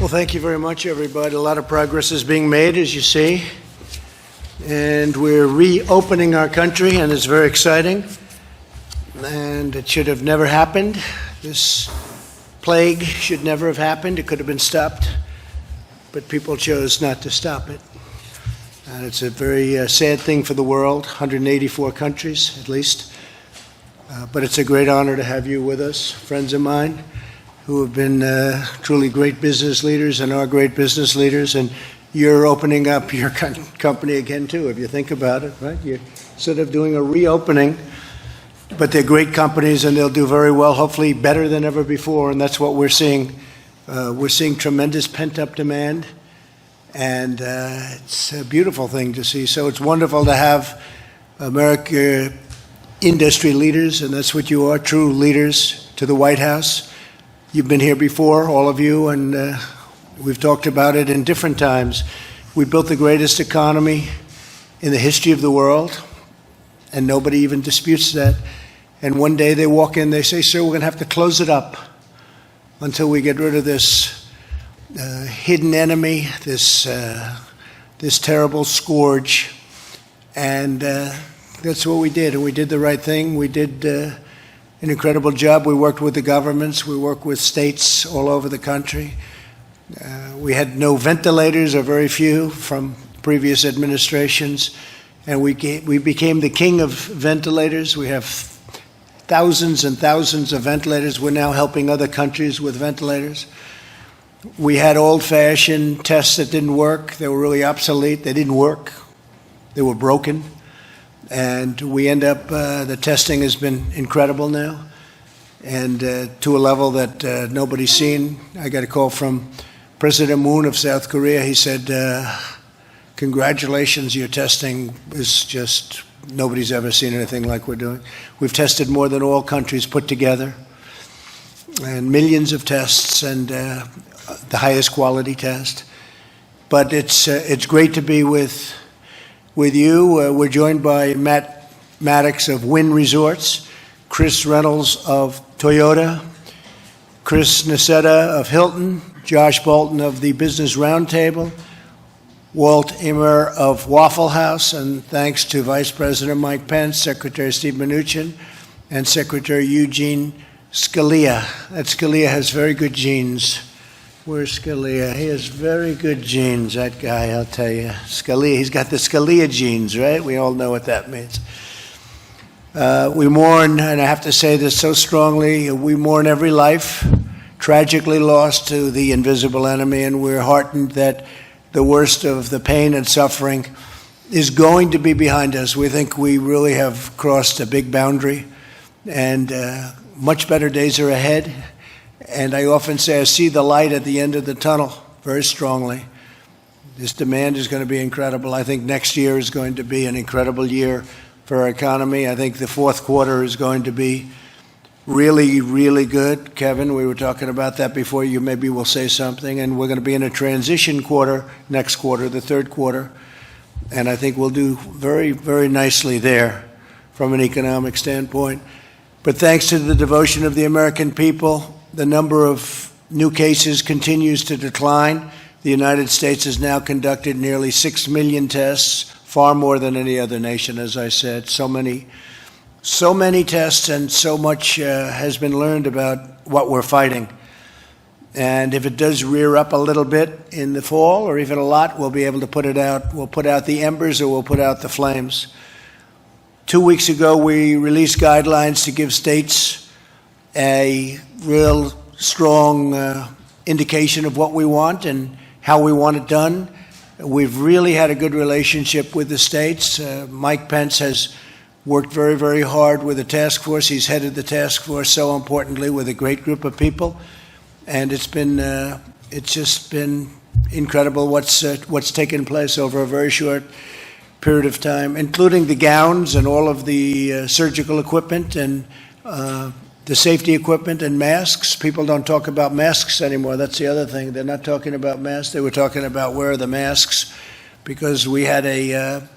Well, thank you very much, everybody. A lot of progress is being made, as you see. And we're reopening our country, and it's very exciting. And it should have never happened. This plague should never have happened. It could have been stopped, but people chose not to stop it. And it's a very sad thing for the world, 184 countries at least. But it's a great honor to have you with us, friends of mine, who have been truly great business leaders and are great business leaders. And you're opening up your company again, too, if you think about it, right? You're sort of doing a reopening, but they're great companies and they'll do very well, hopefully better than ever before. And that's what we're seeing. We're seeing tremendous pent-up demand, and it's a beautiful thing to see. So it's wonderful to have America industry leaders, and that's what you are, true leaders, to the White House. You've been here before, all of you, and we've talked about it in different times. We built the greatest economy in the history of the world, and nobody even disputes that. And one day they walk in, they say, "Sir, we're going to have to close it up until we get rid of this hidden enemy, this terrible scourge." And that's what we did, and we did the right thing. We did an incredible job. We worked with the governments. We worked with states all over the country. We had no ventilators, or very few, from previous administrations, and we became the king of ventilators. We have thousands and thousands of ventilators. We're now helping other countries with ventilators. We had old-fashioned tests that didn't work. They were really obsolete. They didn't work. They were broken. And we end up, the testing has been incredible now, and to a level that nobody's seen. I got a call from President Moon of South Korea. He said, "Congratulations, your testing is just, nobody's ever seen anything like we're doing." We've tested more than all countries put together, and millions of tests, and the highest quality test. But it's great to be with you. We're joined by Matt Maddox of Wynn Resorts, Chris Reynolds of Toyota, Chris Nassetta of Hilton, Josh Bolton of the Business Roundtable, Walt Immer of Waffle House, and thanks to Vice President Mike Pence, Secretary Steve Mnuchin, and Secretary Eugene Scalia. That Scalia has very good genes. Where's Scalia? He has very good genes, that guy, I'll tell you. Scalia, he's got the Scalia genes, right? We all know what that means. We mourn, and I have to say this so strongly, we mourn every life tragically lost to the invisible enemy, and we're heartened that the worst of the pain and suffering is going to be behind us. We think we really have crossed a big boundary, and much better days are ahead. And I often say I see the light at the end of the tunnel very strongly. This demand is going to be incredible. I think next year is going to be an incredible year for our economy. I think the fourth quarter is going to be really, really good. Kevin, we were talking about that before. You maybe will say something. And we're going to be in a transition quarter next quarter, the third quarter. And I think we'll do very, very nicely there from an economic standpoint. But thanks to the devotion of the American people, the number of new cases continues to decline. The United States has now conducted nearly 6 million tests, far more than any other nation, as I said. So many tests, and so much has been learned about what we're fighting. And if it does rear up a little bit in the fall, or even a lot, we'll be able to put it out. We'll put out the embers, or we'll put out the flames. 2 weeks ago, we released guidelines to give states a real strong indication of what we want and how we want it done. We've really had a good relationship with the states. Mike Pence has worked very, very hard with the task force. He's headed the task force, so importantly, with a great group of people. And it's just been incredible what's taken place over a very short period of time, including the gowns and all of the surgical equipment and the safety equipment and masks. People don't talk about masks anymore. That's the other thing. They're not talking about masks. They were talking about where are the masks, because we had a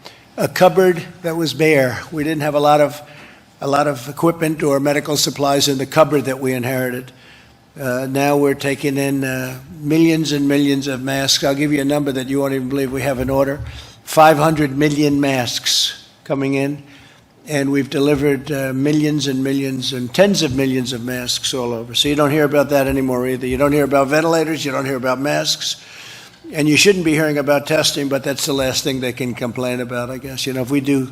cupboard that was bare. We didn't have a lot of equipment or medical supplies in the cupboard that we inherited. Now we're taking in millions and millions of masks. I'll give you a number that you won't even believe we have in order. 500 million masks coming in, and we've delivered millions and millions and tens of millions of masks all over. So you don't hear about that anymore either. You don't hear about ventilators, you don't hear about masks, and you shouldn't be hearing about testing, but that's the last thing they can complain about, I guess. You know, if we do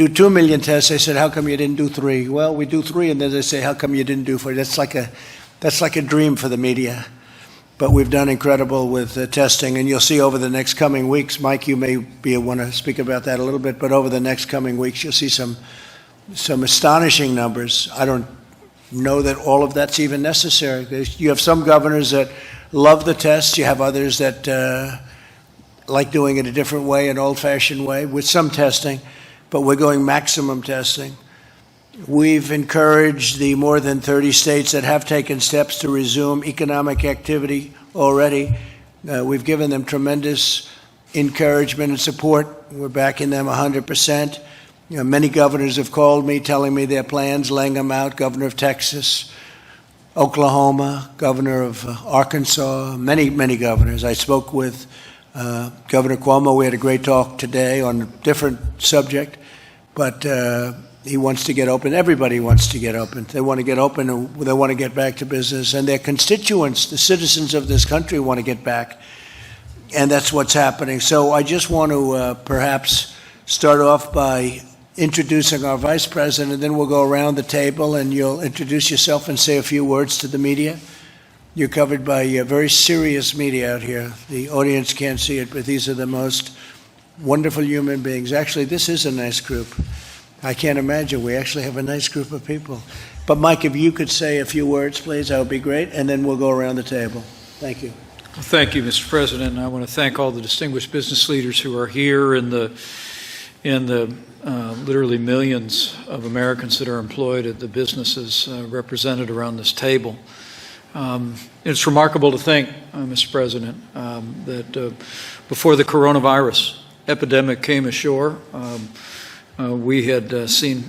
2 million tests, they said, how come you didn't do 3? Well, we do 3, and then they say, how come you didn't do 4? That's like a dream for the media. But we've done incredible with testing, and you'll see over the next coming weeks, Mike, you may want to speak about that a little bit, but over the next coming weeks, you'll see some astonishing numbers. I don't know that all of that's even necessary. You have some governors that love the tests. You have others that like doing it a different way, an old-fashioned way, with some testing, but we're going maximum testing. We've encouraged the more than 30 states that have taken steps to resume economic activity already. We've given them tremendous encouragement and support. We're backing them 100%. You know, many governors have called me, telling me their plans, laying them out. Governor of Texas, Oklahoma, governor of Arkansas, many governors. I spoke with Governor Cuomo. We had a great talk today on a different subject, but he wants to get open. Everybody wants to get open. They want to get open, and they want to get back to business. And their constituents, the citizens of this country, want to get back. And that's what's happening. So I just want to perhaps start off by introducing our Vice President, and then we'll go around the table, and you'll introduce yourself and say a few words to the media. You're covered by very serious media out here. The audience can't see it, but these are the most wonderful human beings. Actually, this is a nice group. I can't imagine. We actually have a nice group of people. But Mike, if you could say a few words, please, that would be great, and then we'll go around the table. Thank you. Well, thank you, Mr. President. I want to thank all the distinguished business leaders who are here and the literally millions of Americans that are employed at the businesses represented around this table. It's remarkable to think, Mr. President, that before the coronavirus epidemic came ashore, we had seen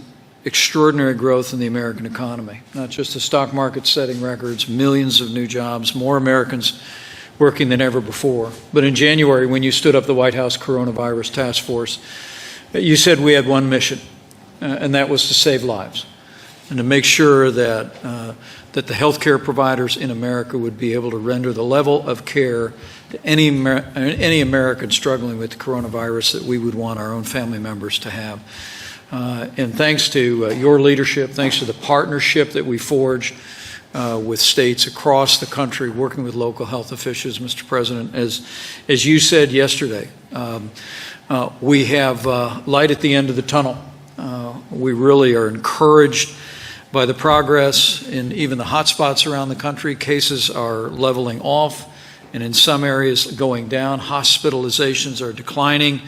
extraordinary growth in the American economy, not just the stock market setting records, millions of new jobs, more Americans working than ever before. But in January, when you stood up the White House Coronavirus Task Force, you said we had one mission, and that was to save lives and to make sure that the healthcare providers in America would be able to render the level of care to any American struggling with the coronavirus that we would want our own family members to have. And thanks to your leadership, thanks to the partnership that we forged with states across the country, working with local health officials, Mr. President, as you said yesterday, we have light at the end of the tunnel. We really are encouraged by the progress in even the hot spots around the country. Cases are leveling off, and in some areas going down. Hospitalizations are declining,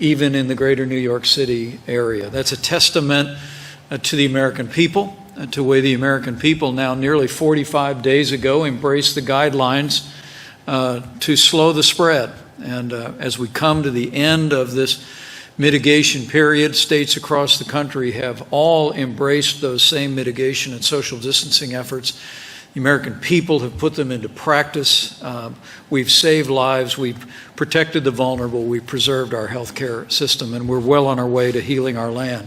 even in the greater New York City area. That's a testament to the American people, to the way the American people now nearly 45 days ago embraced the guidelines to slow the spread. And as we come to the end of this mitigation period, states across the country have all embraced those same mitigation and social distancing efforts. The American people have put them into practice. We've saved lives. We've protected the vulnerable. We've preserved our healthcare system, and we're well on our way to healing our land.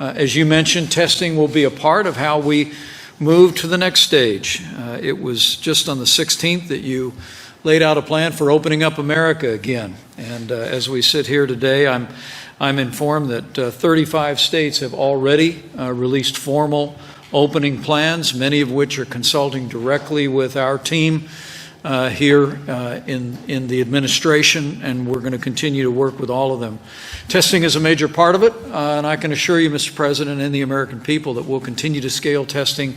As you mentioned, testing will be a part of how we move to the next stage. It was just on the 16th that you laid out a plan for opening up America again. And as we sit here today, I'm informed that 35 states have already released formal opening plans, many of which are consulting directly with our team here in the administration, and we're going to continue to work with all of them. Testing is a major part of it, and I can assure you, Mr. President, and the American people that we'll continue to scale testing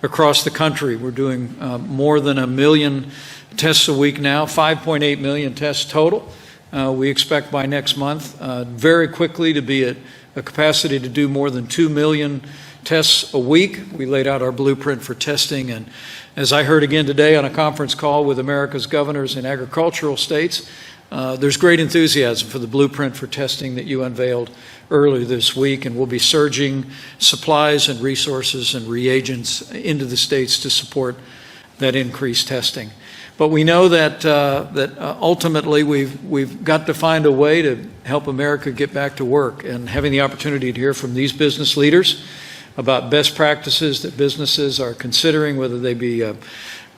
across the country. We're doing more than 1 million tests a week now, 5.8 million tests total. We expect by next month very quickly to be at a capacity to do more than 2 million tests a week. We laid out our blueprint for testing, and as I heard again today on a conference call with America's governors in agricultural states, there's great enthusiasm for the blueprint for testing that you unveiled earlier this week, and we'll be surging supplies and resources and reagents into the states to support that increased testing. But we know that ultimately we've got to find a way to help America get back to work, and having the opportunity to hear from these business leaders about best practices that businesses are considering, whether they be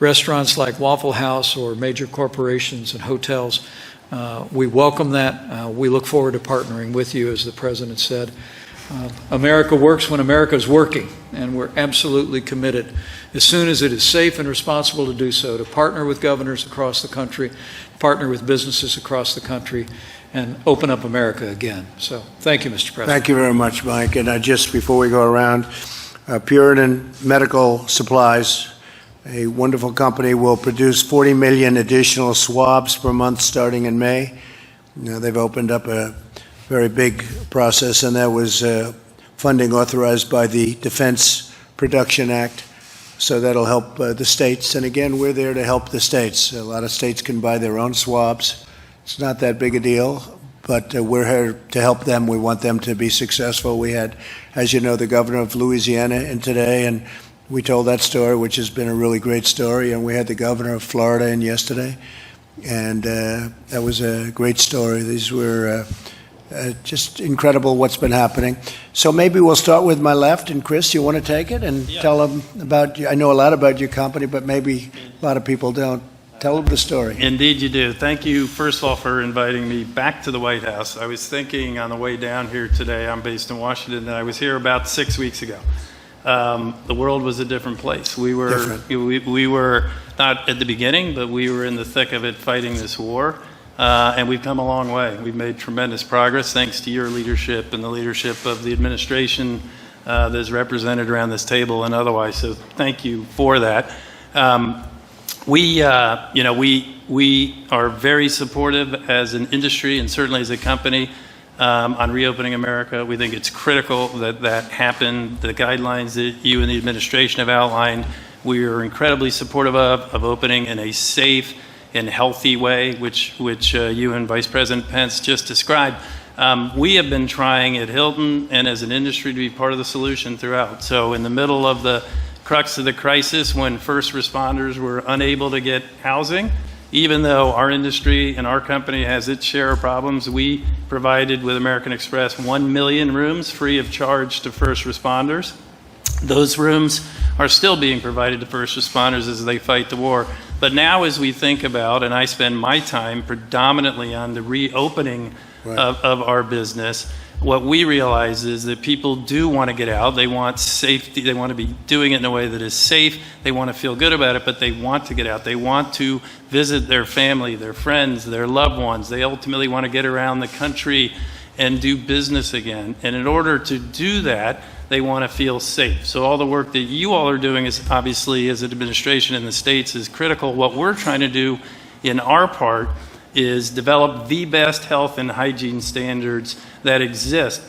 restaurants like Waffle House or major corporations and hotels. We welcome that. We look forward to partnering with you, as the President said. America works when America is working, and we're absolutely committed, as soon as it is safe and responsible to do so, to partner with governors across the country, partner with businesses across the country, and open up America again. So thank you, Mr. President. Thank you very much, Mike. And just before we go around, Puritan Medical Supplies, a wonderful company, will produce 40 million additional swabs per month starting in May. Now, they've opened up a very big process, and that was funding authorized by the Defense Production Act. So that'll help the states. And again, we're there to help the states. A lot of states can buy their own swabs. It's not that big a deal, but we're here to help them. We want them to be successful. We had, as you know, the governor of Louisiana in today, and we told that story, which has been a really great story. And we had the governor of Florida in yesterday, and that was a great story. These were just incredible what's been happening. So maybe we'll start with my left, and Chris, you want to take it and tell them about, I know a lot about your company, but maybe a lot of people don't. Tell them the story. Indeed you do. Thank you, first of all, for inviting me back to the White House. I was thinking on the way down here today, I'm based in Washington, and I was here about 6 weeks ago. The world was a different place. We were not at the beginning, but we were in the thick of it fighting this war. And we've come a long way. We've made tremendous progress thanks to your leadership and the leadership of the administration that is represented around this table and otherwise. So thank you for that. We are very supportive as an industry and certainly as a company on reopening America. We think it's critical that that happen. The guidelines that you and the administration have outlined, we are incredibly supportive of opening in a safe and healthy way, which you and Vice President Pence just described. We have been trying at Hilton and as an industry to be part of the solution throughout. So in the middle of the crux of the crisis, when first responders were unable to get housing, even though our industry and our company has its share of problems, we provided with American Express 1 million rooms free of charge to first responders. Those rooms are still being provided to first responders as they fight the war. But now as we think about, and I spend my time predominantly on the reopening of our business, what we realize is that people do want to get out. They want safety. They want to be doing it in a way that is safe. They want to feel good about it, but they want to get out. They want to visit their family, their friends, their loved ones. They ultimately want to get around the country and do business again. And in order to do that, they want to feel safe. So all the work that you all are doing is obviously, as an administration in the States, is critical. What we're trying to do in our part is develop the best health and hygiene standards that exist.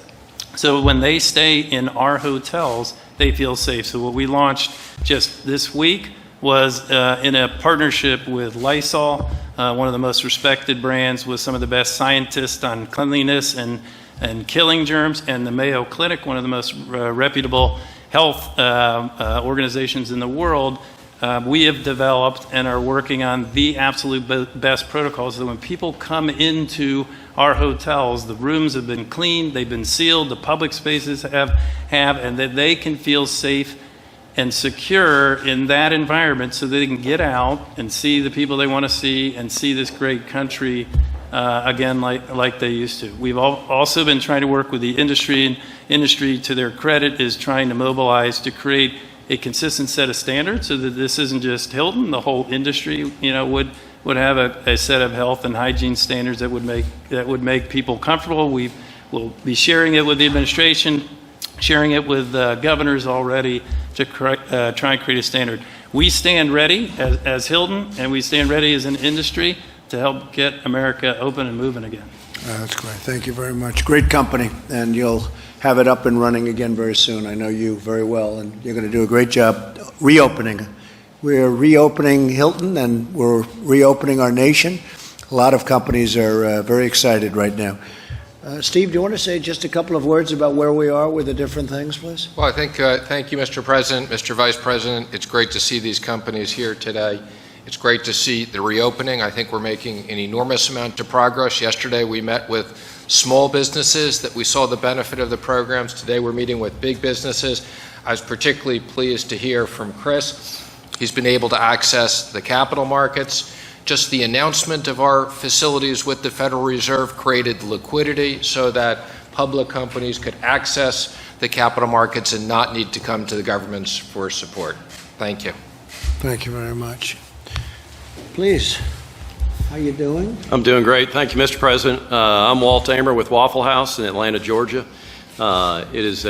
So when they stay in our hotels, they feel safe. So what we launched just this week was in a partnership with Lysol, one of the most respected brands with some of the best scientists on cleanliness and killing germs, and the Mayo Clinic, one of the most reputable health organizations in the world. We have developed and are working on the absolute best protocols so that when people come into our hotels, the rooms have been cleaned, they've been sealed, the public spaces have, and that they can feel safe and secure in that environment so they can get out and see the people they want to see and see this great country again like they used to. We've also been trying to work with the industry, and industry, to their credit, is trying to mobilize to create a consistent set of standards so that this isn't just Hilton. The whole industry, would have a set of health and hygiene standards that would make people comfortable. We will be sharing it with the administration, sharing it with governors already to try and create a standard. We stand ready as Hilton, and we stand ready as an industry to help get America open and moving again. That's great. Thank you very much. Great company, and you'll have it up and running again very soon. I know you very well, and you're going to do a great job reopening. We're reopening Hilton, and we're reopening our nation. A lot of companies are very excited right now. Steve, do you want to say just a couple of words about where we are with the different things, please? Well, I think, thank you, Mr. President, Mr. Vice President. It's great to see these companies here today. It's great to see the reopening. I think we're making an enormous amount of progress. Yesterday, we met with small businesses that we saw the benefit of the programs. Today, we're meeting with big businesses. I was particularly pleased to hear from Chris. He's been able to access the capital markets. Just the announcement of our facilities with the Federal Reserve created liquidity so that public companies could access the capital markets and not need to come to the governments for support. Thank you. Thank you very much. Please, how you doing? I'm doing great. Thank you, Mr. President. I'm Walt Amer with Waffle House in Atlanta, Georgia. It's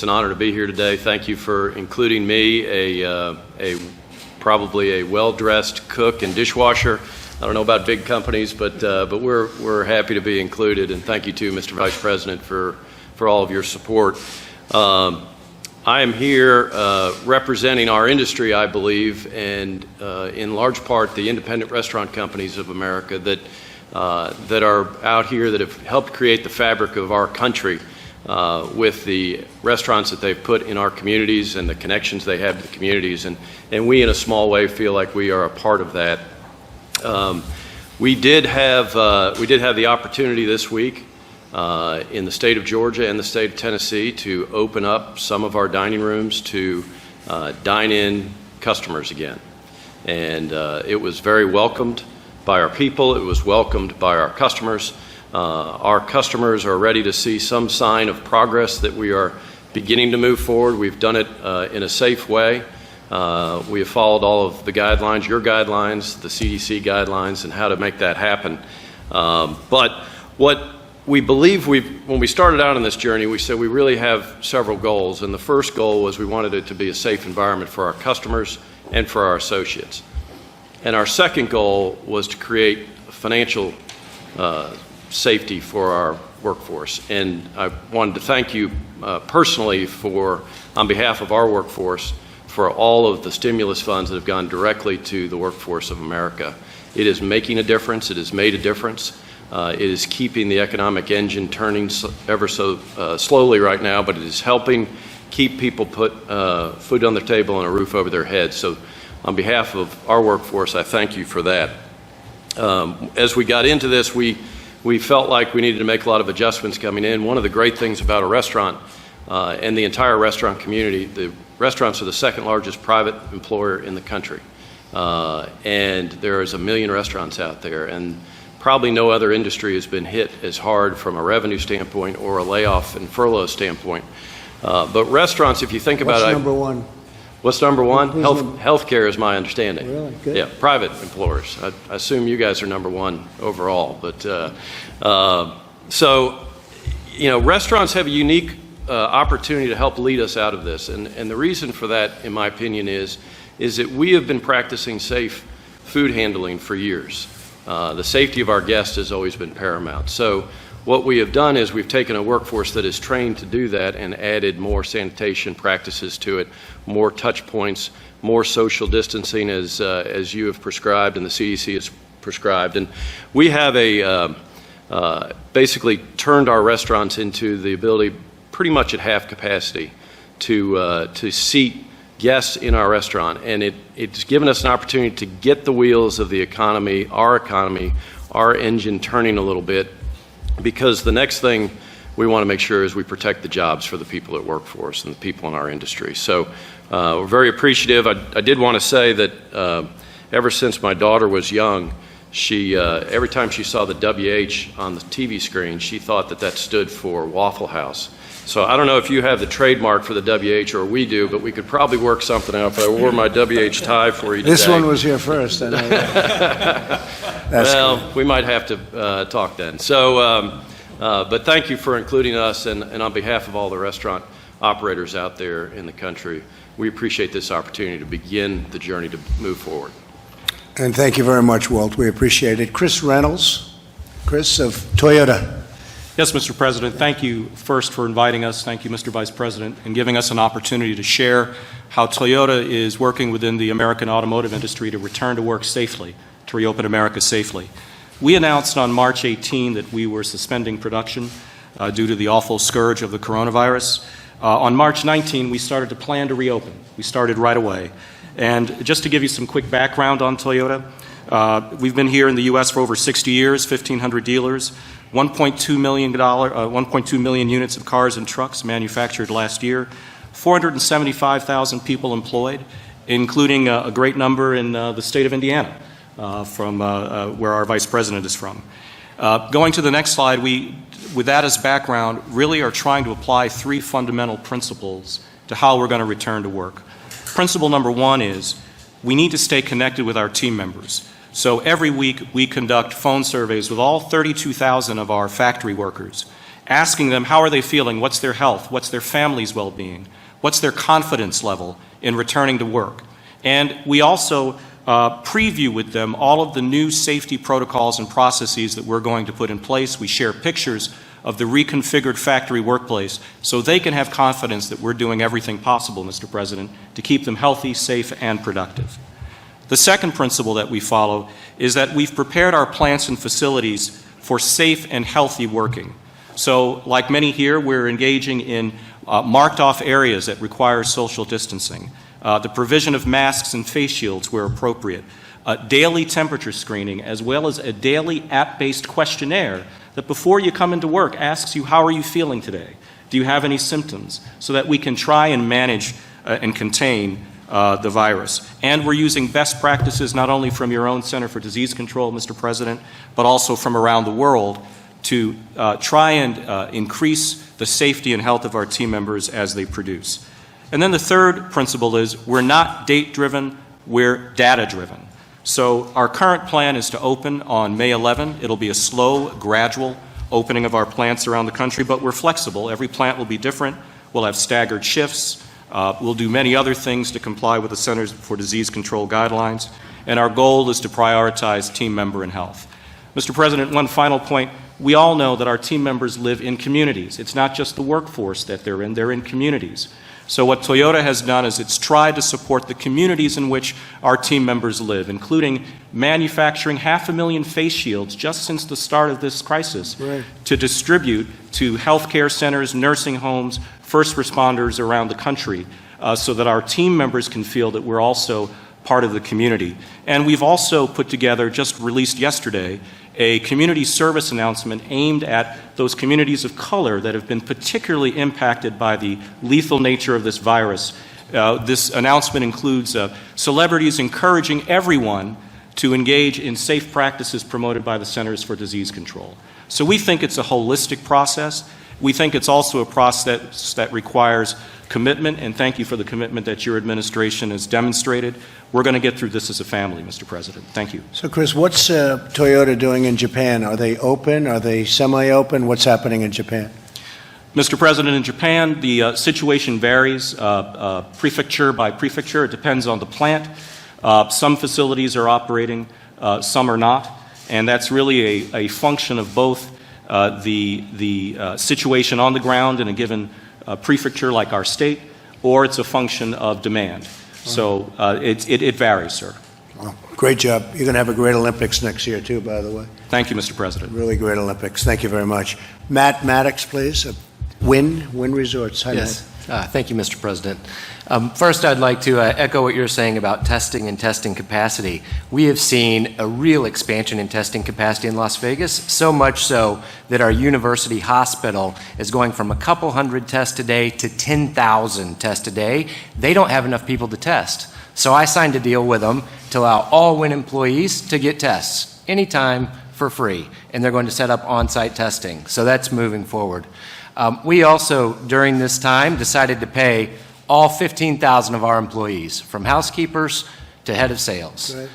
an honor to be here today. Thank you for including me, probably a well-dressed cook and dishwasher. I don't know about big companies, but we're happy to be included. And thank you too, Mr. Vice President, for all of your support. I am here representing our industry, I believe, and in large part the independent restaurant companies of America that are out here that have helped create the fabric of our country with the restaurants that they've put in our communities and the connections they have to the communities. And we, in a small way, feel like we are a part of that. We did have the opportunity this week in the state of Georgia and the state of Tennessee to open up some of our dining rooms to dine-in customers again. And it was very welcomed by our people. It was welcomed by our customers. Our customers are ready to see some sign of progress that we are beginning to move forward. We've done it in a safe way. We have followed all of the guidelines, your guidelines, the CDC guidelines, and how to make that happen. But what we believe when we started out on this journey, we said we really have several goals. And the first goal was we wanted it to be a safe environment for our customers and for our associates. And our second goal was to create financial safety for our workforce. And I wanted to thank you personally on behalf of our workforce, for all of the stimulus funds that have gone directly to the workforce of America. It is making a difference. It has made a difference. It is keeping the economic engine turning ever so slowly right now, but it is helping keep people put food on their table and a roof over their heads. So on behalf of our workforce, I thank you for that. As we got into this, we felt like we needed to make a lot of adjustments coming in. One of the great things about a restaurant and the entire restaurant community, the restaurants are the second largest private employer in the country. And there is 1 million restaurants out there, and probably no other industry has been hit as hard from a revenue standpoint or a layoff and furlough standpoint. But restaurants, if you think about it— What's number one? What's number one? Healthcare is my understanding. Really? Good. Yeah, private employers. I assume you guys are number one overall. But so, you know, restaurants have a unique opportunity to help lead us out of this. And the reason for that, in my opinion, is that we have been practicing safe food handling for years. The safety of our guests has always been paramount. So what we have done is we've taken a workforce that is trained to do that and added more sanitation practices to it, more touch points, more social distancing as you have prescribed and the CDC has prescribed. And we have basically turned our restaurants into the ability pretty much at half capacity to seat guests in our restaurant. And it's given us an opportunity to get the wheels of the economy, our engine turning a little bit, because the next thing we want to make sure is we protect the jobs for the people that work for us and the people in our industry. So we're very appreciative. I did want to say that ever since my daughter was young, she every time she saw the WH on the TV screen, she thought that stood for Waffle House. So I don't know if you have the trademark for the WH or we do, but we could probably work something out if I wore my WH tie for you today. This one was here first. I know well, cool. We might have to talk then. So, but thank you for including us, and on behalf of all the restaurant operators out there in the country, we appreciate this opportunity to begin the journey to move forward. And thank you very much, Walt. We appreciate it. Chris Reynolds. Chris of Toyota. Yes, Mr. President, thank you first for inviting us. Thank you, Mr. Vice President, and giving us an opportunity to share how Toyota is working within the American automotive industry to return to work safely, to reopen America safely. We announced on March 18 that we were suspending production due to the awful scourge of the coronavirus. On March 19, we started to plan to reopen. We started right away. And just to give you some quick background on Toyota, we've been here in the U.S. for over 60 years, 1,500 dealers, 1.2 million units of cars and trucks manufactured last year, 475,000 people employed, including a great number in the state of Indiana, from where our Vice President is from. Going to the next slide, with that as background, really are trying to apply three fundamental principles to how we're going to return to work. Principle number one is we need to stay connected with our team members. So every week we conduct phone surveys with all 32,000 of our factory workers, asking them how are they feeling, what's their health, what's their family's well-being, what's their confidence level in returning to work. And we also preview with them all of the new safety protocols and processes that we're going to put in place. We share pictures of the reconfigured factory workplace so they can have confidence that we're doing everything possible, Mr. President, to keep them healthy, safe, and productive. The second principle that we follow is that we've prepared our plants and facilities for safe and healthy working. So, like many here, we're engaging in marked off areas that require social distancing, the provision of masks and face shields where appropriate, daily temperature screening, as well as a daily app-based questionnaire that before you come into work asks you, how are you feeling today? Do you have any symptoms? So that we can try and manage and contain the virus. And we're using best practices not only from your own Center for Disease Control, Mr. President, but also from around the world to try and increase the safety and health of our team members as they produce. And then the third principle is we're not date-driven, we're data-driven. So our current plan is to open on May 11. It'll be a slow, gradual opening of our plants around the country, but we're flexible. Every plant will be different. We'll have staggered shifts. We'll do many other things to comply with the Centers for Disease Control guidelines. And our goal is to prioritize team member and health. Mr. President, one final point. We all know that our team members live in communities. It's not just the workforce that they're in communities. So what Toyota has done is it's tried to support the communities in which our team members live, including manufacturing 500,000 face shields just since the start of this crisis to distribute to healthcare centers, nursing homes, first responders around the country so that our team members can feel that we're also part of the community. And we've also put together, just released yesterday, a community service announcement aimed at those communities of color that have been particularly impacted by the lethal nature of this virus. This announcement includes celebrities encouraging everyone to engage in safe practices promoted by the Centers for Disease Control. So we think it's a holistic process. We think it's also a process that requires commitment, and thank you for the commitment that your administration has demonstrated. We're going to get through this as a family, Mr. President. Thank you. So, Chris, what's Toyota doing in Japan? Are they open? Are they semi-open? What's happening in Japan? Mr. President, in Japan, the situation varies prefecture by prefecture. It depends on the plant. Some facilities are operating, some are not, and that's really a function of both the situation on the ground in a given prefecture like our state, or it's a function of demand. So it varies, sir. Well, great job. You're going to have a great Olympics next year, too, by the way. Thank you, Mr. President. Really great Olympics. Thank you very much. Matt Maddox, please. Wynn Resorts. Hi, yes. Thank you, Mr. President. First, I'd like to echo what you're saying about testing and testing capacity. We have seen a real expansion in testing capacity in Las Vegas, so much so that our university hospital is going from a couple hundred tests a day to 10,000 tests a day. They don't have enough people to test. So I signed a deal with them to allow all WIN employees to get tests anytime for free, and they're going to set up on-site testing. So that's moving forward. We also, during this time, decided to pay all 15,000 of our employees, from housekeepers to head of sales. Right.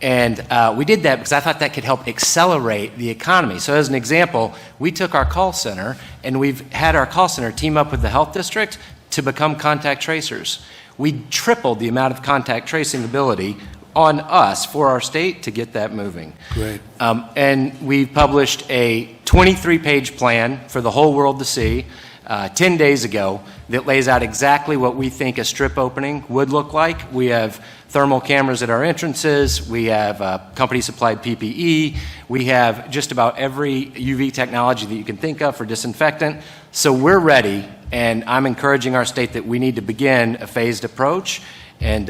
And we did that because I thought that could help accelerate the economy. So as an example, we took our call center, and we've had our call center team up with the health district to become contact tracers. We tripled the amount of contact tracing ability on us for our state to get that moving. Great. And we published a 23-page plan for the whole world to see. 10 days ago that lays out exactly what we think a strip opening would look like. We have thermal cameras at our entrances. We have company-supplied PPE. We have just about every UV technology that you can think of for disinfectant. So we're ready, and I'm encouraging our state that we need to begin a phased approach and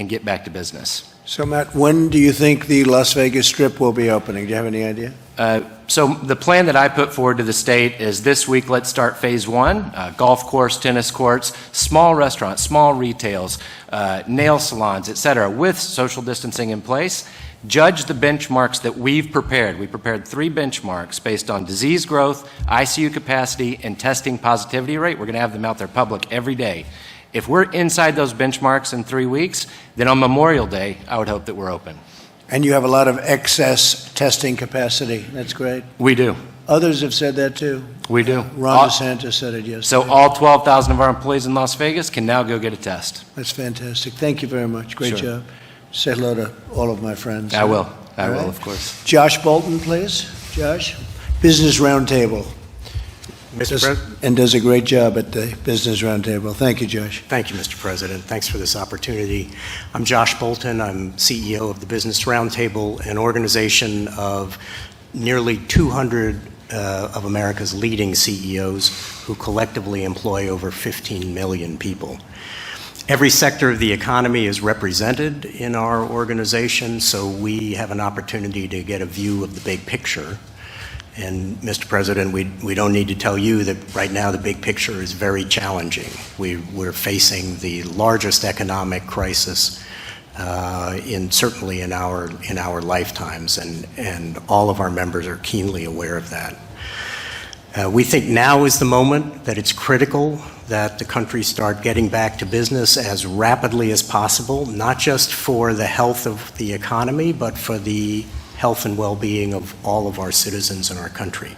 get back to business. So, Matt, when do you think the Las Vegas Strip will be opening? Do you have any idea? So the plan that I put forward to the state is this week, let's start phase one, golf course, tennis courts, small restaurants, small retails, nail salons, et cetera, with social distancing in place. Judge the benchmarks that we've prepared. We prepared 3 benchmarks based on disease growth, ICU capacity, and testing positivity rate. We're going to have them out there public every day. If we're inside those benchmarks in 3 weeks, then on Memorial Day, I would hope that we're open. And you have a lot of excess testing capacity. That's great. We do. Others have said that too. We do. Ron DeSantis said it yesterday. So all 12,000 of our employees in Las Vegas can now go get a test. That's fantastic. Thank you very much. Great Sure. job. Say hello to all of my friends. I will. I All will, right. of course. Josh Bolton, please. Josh. Business Roundtable. Mr. President. And does a great job at the Business Roundtable. Thank you, Josh. Thank you, Mr. President. Thanks for this opportunity. I'm Josh Bolton. I'm CEO of the Business Roundtable, an organization of nearly 200 of America's leading CEOs who collectively employ over 15 million people. Every sector of the economy is represented in our organization, so we have an opportunity to get a view of the big picture. And, Mr. President, we don't need to tell you that right now the big picture is very challenging. We're facing the largest economic crisis certainly in our lifetimes, and all of our members are keenly aware of that. We think now is the moment that it's critical that the country start getting back to business as rapidly as possible, not just for the health of the economy, but for the health and well-being of all of our citizens in our country.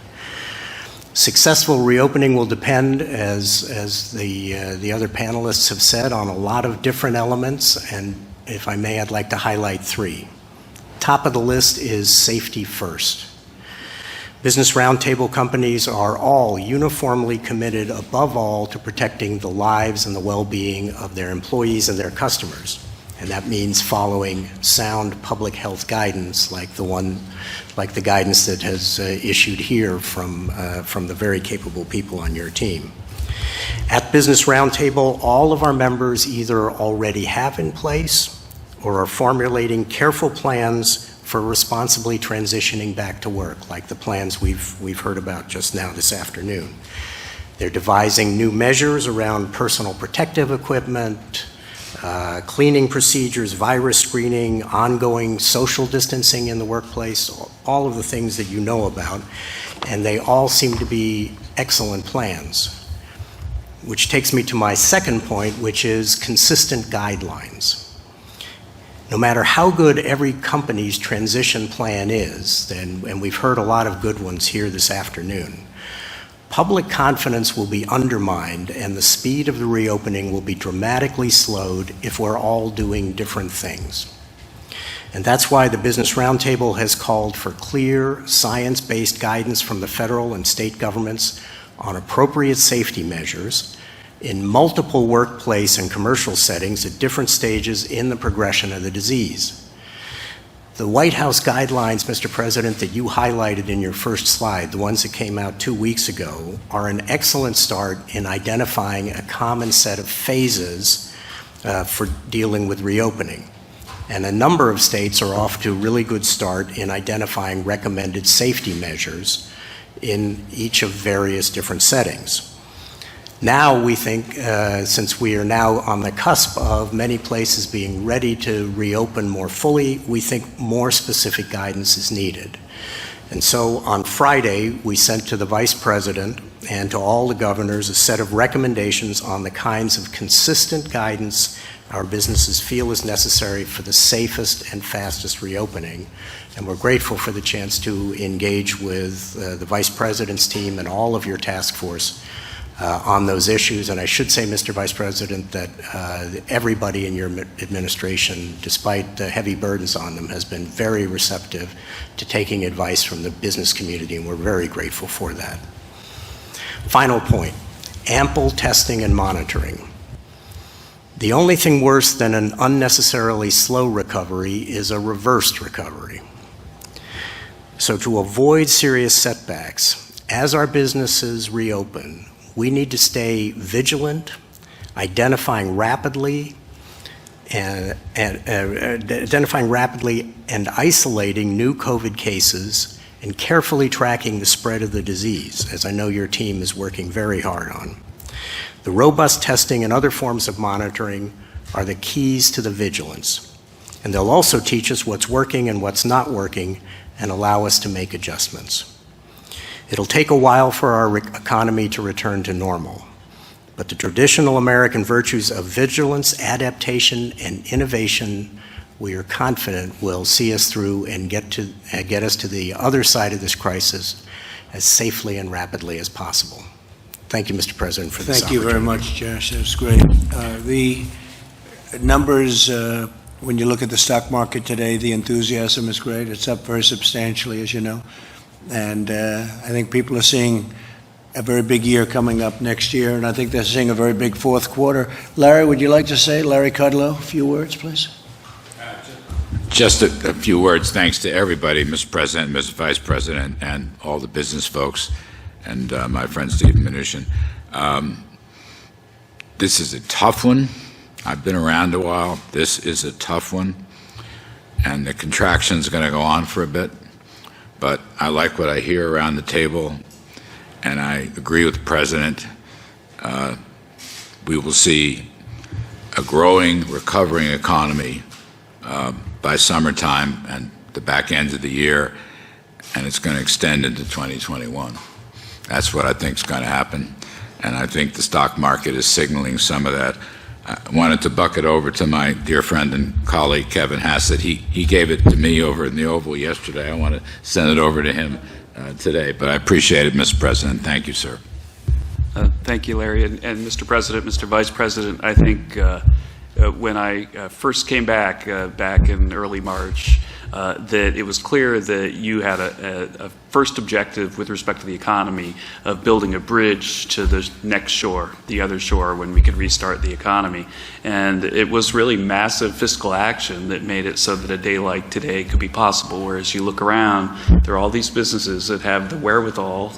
Successful reopening will depend, as the other panelists have said, on a lot of different elements, and if I may, I'd like to highlight 3. Top of the list is safety first. Business Roundtable companies are all uniformly committed, above all, to protecting the lives and the well-being of their employees and their customers. And that means following sound public health guidance like the guidance that has issued here from the very capable people on your team. At Business Roundtable, all of our members either already have in place or are formulating careful plans for responsibly transitioning back to work, like the plans we've heard about just now this afternoon. They're devising new measures around personal protective equipment, cleaning procedures, virus screening, ongoing social distancing in the workplace, all of the things that you know about, and they all seem to be excellent plans. Which takes me to my second point, which is consistent guidelines. No matter how good every company's transition plan is, and we've heard a lot of good ones here this afternoon, public confidence will be undermined and the speed of the reopening will be dramatically slowed if we're all doing different things. And that's why the Business Roundtable has called for clear, science-based guidance from the federal and state governments on appropriate safety measures in multiple workplace and commercial settings at different stages in the progression of the disease. The White House guidelines, Mr. President, that you highlighted in your first slide, the ones that came out 2 weeks ago, are an excellent start in identifying a common set of phases for dealing with reopening. And a number of states are off to a really good start in identifying recommended safety measures in each of various different settings. Now we think, since we are now on the cusp of many places being ready to reopen more fully, we think more specific guidance is needed. And so on Friday, we sent to the Vice President and to all the governors a set of recommendations on the kinds of consistent guidance our businesses feel is necessary for the safest and fastest reopening. And we're grateful for the chance to engage with the Vice President's team and all of your task force on those issues. And I should say, Mr. Vice President, that everybody in your administration, despite the heavy burdens on them, has been very receptive to taking advice from the business community, and we're very grateful for that. Final point. ample testing and monitoring. The only thing worse than an unnecessarily slow recovery is a reversed recovery. So to avoid serious setbacks, as our businesses reopen, we need to stay vigilant, identifying rapidly and isolating new COVID cases and carefully tracking the spread of the disease, as I know your team is working very hard on. The robust testing and other forms of monitoring are the keys to the vigilance, and they'll also teach us what's working and what's not working and allow us to make adjustments. It'll take a while for our economy to return to normal, but the traditional American virtues of vigilance, adaptation, and innovation, we are confident will see us through and get us to the other side of this crisis as safely and rapidly as possible. Thank you, Mr. President, for this opportunity. Thank you very much, Josh. That was great. The numbers, when you look at the stock market today, the enthusiasm is great. It's up very substantially, as you know. And I think people are seeing a very big year coming up next year, and I think they're seeing a very big fourth quarter. Larry, would you like to say, Larry Kudlow, a few words, please? Just a few words. Thanks to everybody, Mr. President, Mr. Vice President, and all the business folks, and my friend Stephen Mnuchin. This is a tough one. I've been around a while. This is a tough one, and the contraction's going to go on for a bit. But I like what I hear around the table, and I agree with the President. We will see a growing, recovering economy by summertime and the back end of the year, and it's going to extend into 2021. That's what I think is going to happen, and I think the stock market is signaling some of that. I wanted to buck it over to my dear friend and colleague, Kevin Hassett. He gave it to me over in the Oval yesterday. I want to send it over to him today, but I appreciate it, Mr. President. Thank you, sir. Thank you, Larry. And Mr. President, Mr. Vice President, I think when I first came back in early March, that it was clear that you had a first objective with respect to the economy of building a bridge to the next shore, the other shore, when we could restart the economy. And it was really massive fiscal action that made it so that a day like today could be possible, whereas you look around, there are all these businesses that have the wherewithal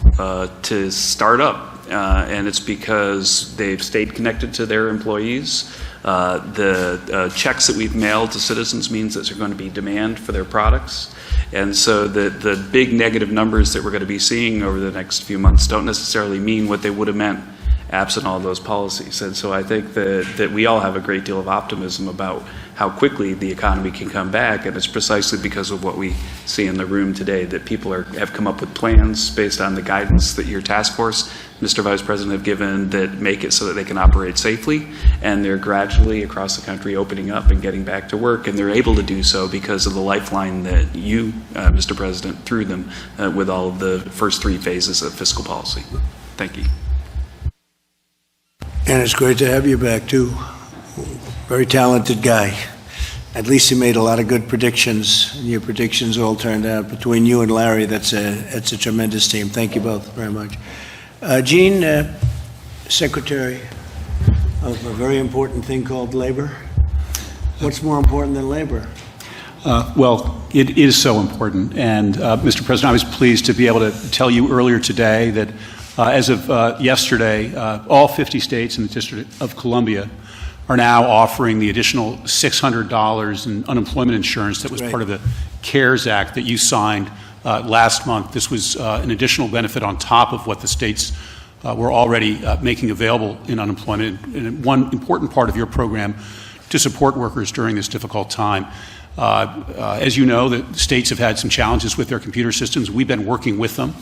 to start up. And it's because they've stayed connected to their employees. The checks that we've mailed to citizens means that there's going to be demand for their products. And so the big negative numbers that we're going to be seeing over the next few months don't necessarily mean what they would have meant absent all those policies. And so I think that we all have a great deal of optimism about how quickly the economy can come back, and it's precisely because of what we see in the room today, that people have come up with plans based on the guidance that your task force, Mr. Vice President, have given that make it so that they can operate safely, and they're gradually across the country opening up and getting back to work, and they're able to do so because of the lifeline that you, Mr. President, threw them with all of the first three phases of fiscal policy. Thank you. And it's great to have you back, too. Very talented guy. At least you made a lot of good predictions, and your predictions all turned out. Between you and Larry, it's a tremendous team. Thank you both very much. Jean, Secretary of a very important thing called labor. What's more important than labor? Well, it is so important. And, Mr. President, I was pleased to be able to tell you earlier today that as of yesterday, all 50 states in the District of Columbia are now offering the additional $600 in unemployment insurance that was part of the CARES Act that you signed last month. This was an additional benefit on top of what the states were already making available in unemployment, and one important part of your program to support workers during this difficult time. As you know, the states have had some challenges with their computer systems. We've been working with them.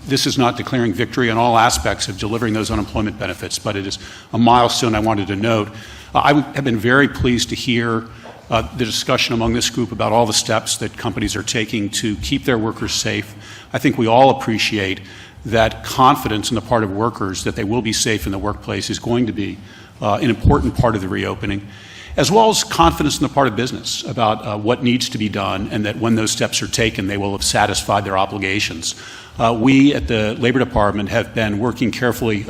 This is not declaring victory in all aspects of delivering those unemployment benefits, but it is a milestone I wanted to note. I have been very pleased to hear the discussion among this group about all the steps that companies are taking to keep their workers safe. I think we all appreciate that confidence on the part of workers that they will be safe in the workplace is going to be an important part of the reopening. as well as confidence on the part of business about what needs to be done, and that when those steps are taken, they will have satisfied their obligations. We at the Labor Department have been working carefully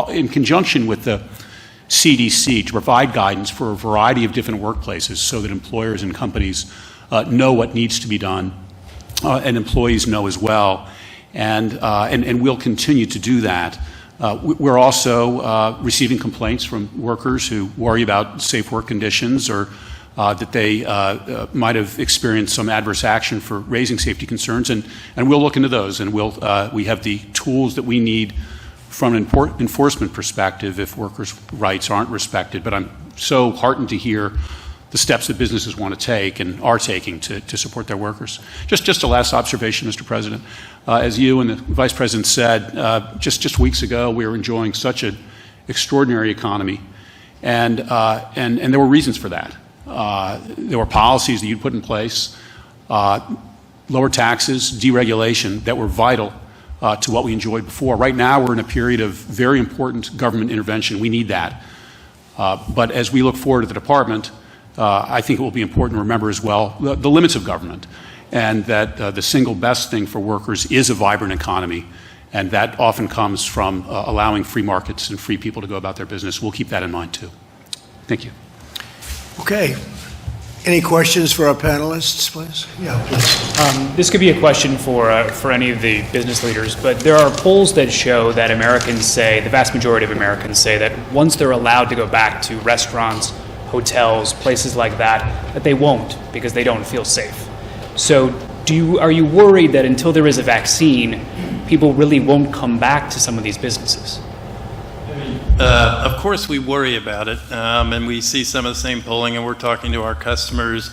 in conjunction with the CDC to provide guidance for a variety of different workplaces so that employers and companies know what needs to be done, and employees know as well. And we'll continue to do that. We're also receiving complaints from workers who worry about safe work conditions, or that they might have experienced some adverse action for raising safety concerns, and we'll look into those, and we have the tools that we need from an enforcement perspective if workers' rights aren't respected. But I'm so heartened to hear the steps that businesses want to take and are taking to support their workers. Just a last observation, Mr. President. As you and the Vice President said, just weeks ago, we were enjoying such an extraordinary economy, and there were reasons for that. There were policies that you'd put in place, lower taxes, deregulation, that were vital to what we enjoyed before. Right now, we're in a period of very important government intervention. We need that. But as we look forward to the department, I think it will be important to remember as well the limits of government, and that the single best thing for workers is a vibrant economy, and that often comes from allowing free markets and free people to go about their business. We'll keep that in mind, too. Thank you. Okay. Any questions for our panelists, please? Yeah, please. This could be a question for any of the business leaders, but there are polls that show that Americans say, the vast majority of Americans say, that once they're allowed to go back to restaurants, hotels, places like that they won't, because they don't feel safe. So are you worried that until there is a vaccine, people really won't come back to some of these businesses? Of course we worry about it, and we see some of the same polling, and we're talking to our customers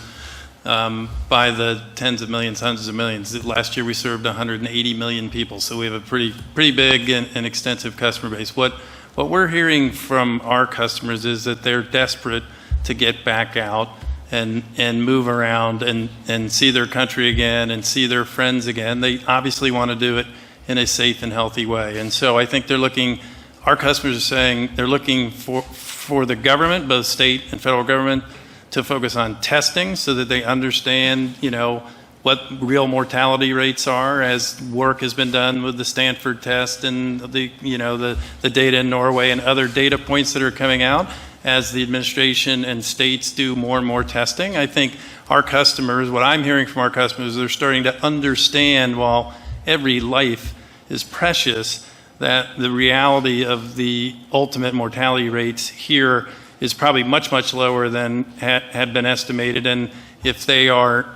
by the tens of millions, hundreds of millions. Last year we served 180 million people, so we have a pretty big and extensive customer base. What we're hearing from our customers is that they're desperate to get back out and move around and see their country again and see their friends again. They obviously want to do it in a safe and healthy way, and so I think our customers are saying they're looking for the government, both state and federal government, to focus on testing so that they understand, what real mortality rates are, as work has been done with the Stanford test and the data in Norway and other data points that are coming out as the administration and states do more and more testing. I think our customers, what I'm hearing from our customers, they're starting to understand, while every life is precious, that the reality of the ultimate mortality rates here is probably much, much lower than had been estimated. And if they are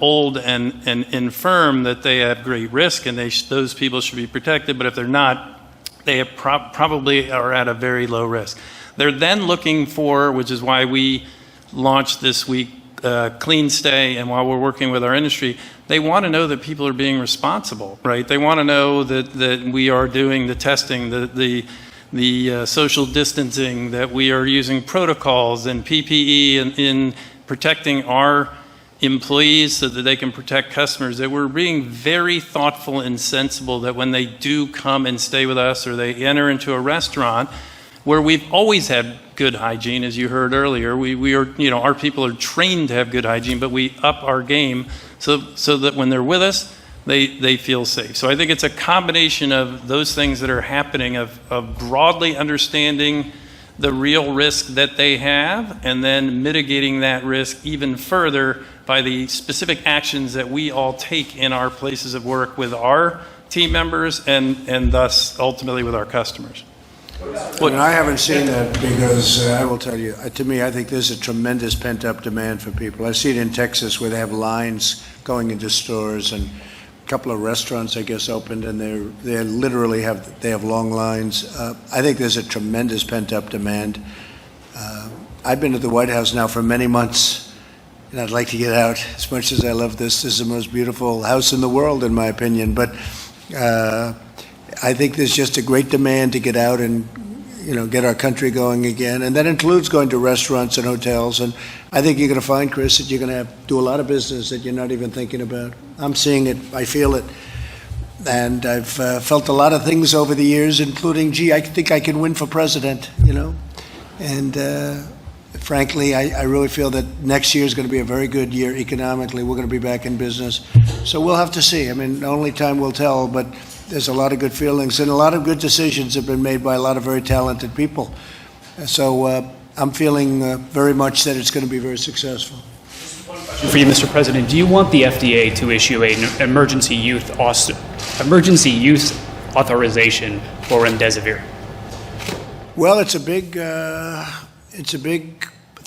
old and infirm, that they have great risk, and those people should be protected. But if they're not, they probably are at a very low risk. They're then looking for, which is why we launched this week, Clean Stay, and while we're working with our industry, they want to know that people are being responsible, right? They want to know that we are doing the testing, the social distancing, that we are using protocols and PPE in protecting our employees so that they can protect customers, that we're being very thoughtful and sensible, that when they do come and stay with us or they enter into a restaurant, where we've always had good hygiene, as you heard earlier. We are, our people are trained to have good hygiene, but we up our game so that when they're with us, they feel safe. So I think it's a combination of those things that are happening, of broadly understanding the real risk that they have, and then mitigating that risk even further by the specific actions that we all take in our places of work with our team members and thus ultimately with our customers. I haven't seen that, because I will tell you, to me, I think there's a tremendous pent-up demand for people. I see it in Texas, where they have lines going into stores, and a couple of restaurants, I guess, opened, and they literally have long lines. I think there's a tremendous pent-up demand. I've been at the White House now for many months, and I'd like to get out. As much as I love this is the most beautiful house in the world, in my opinion. But I think there's just a great demand to get out and, get our country going again. And that includes going to restaurants and hotels. And I think you're going to find, Chris, that you're going to do a lot of business that you're not even thinking about. I'm seeing it. I feel it. And I've felt a lot of things over the years, including, I think I can win for president, And frankly, I really feel that next year is going to be a very good year economically. We're going to be back in business. So we'll have to see. I mean, only time will tell, but there's a lot of good feelings and a lot of good decisions have been made by a lot of very talented people. So I'm feeling very much that it's going to be very successful. For you, Mr. President, do you want the FDA to issue an emergency use authorization for remdesivir? Well, it's a big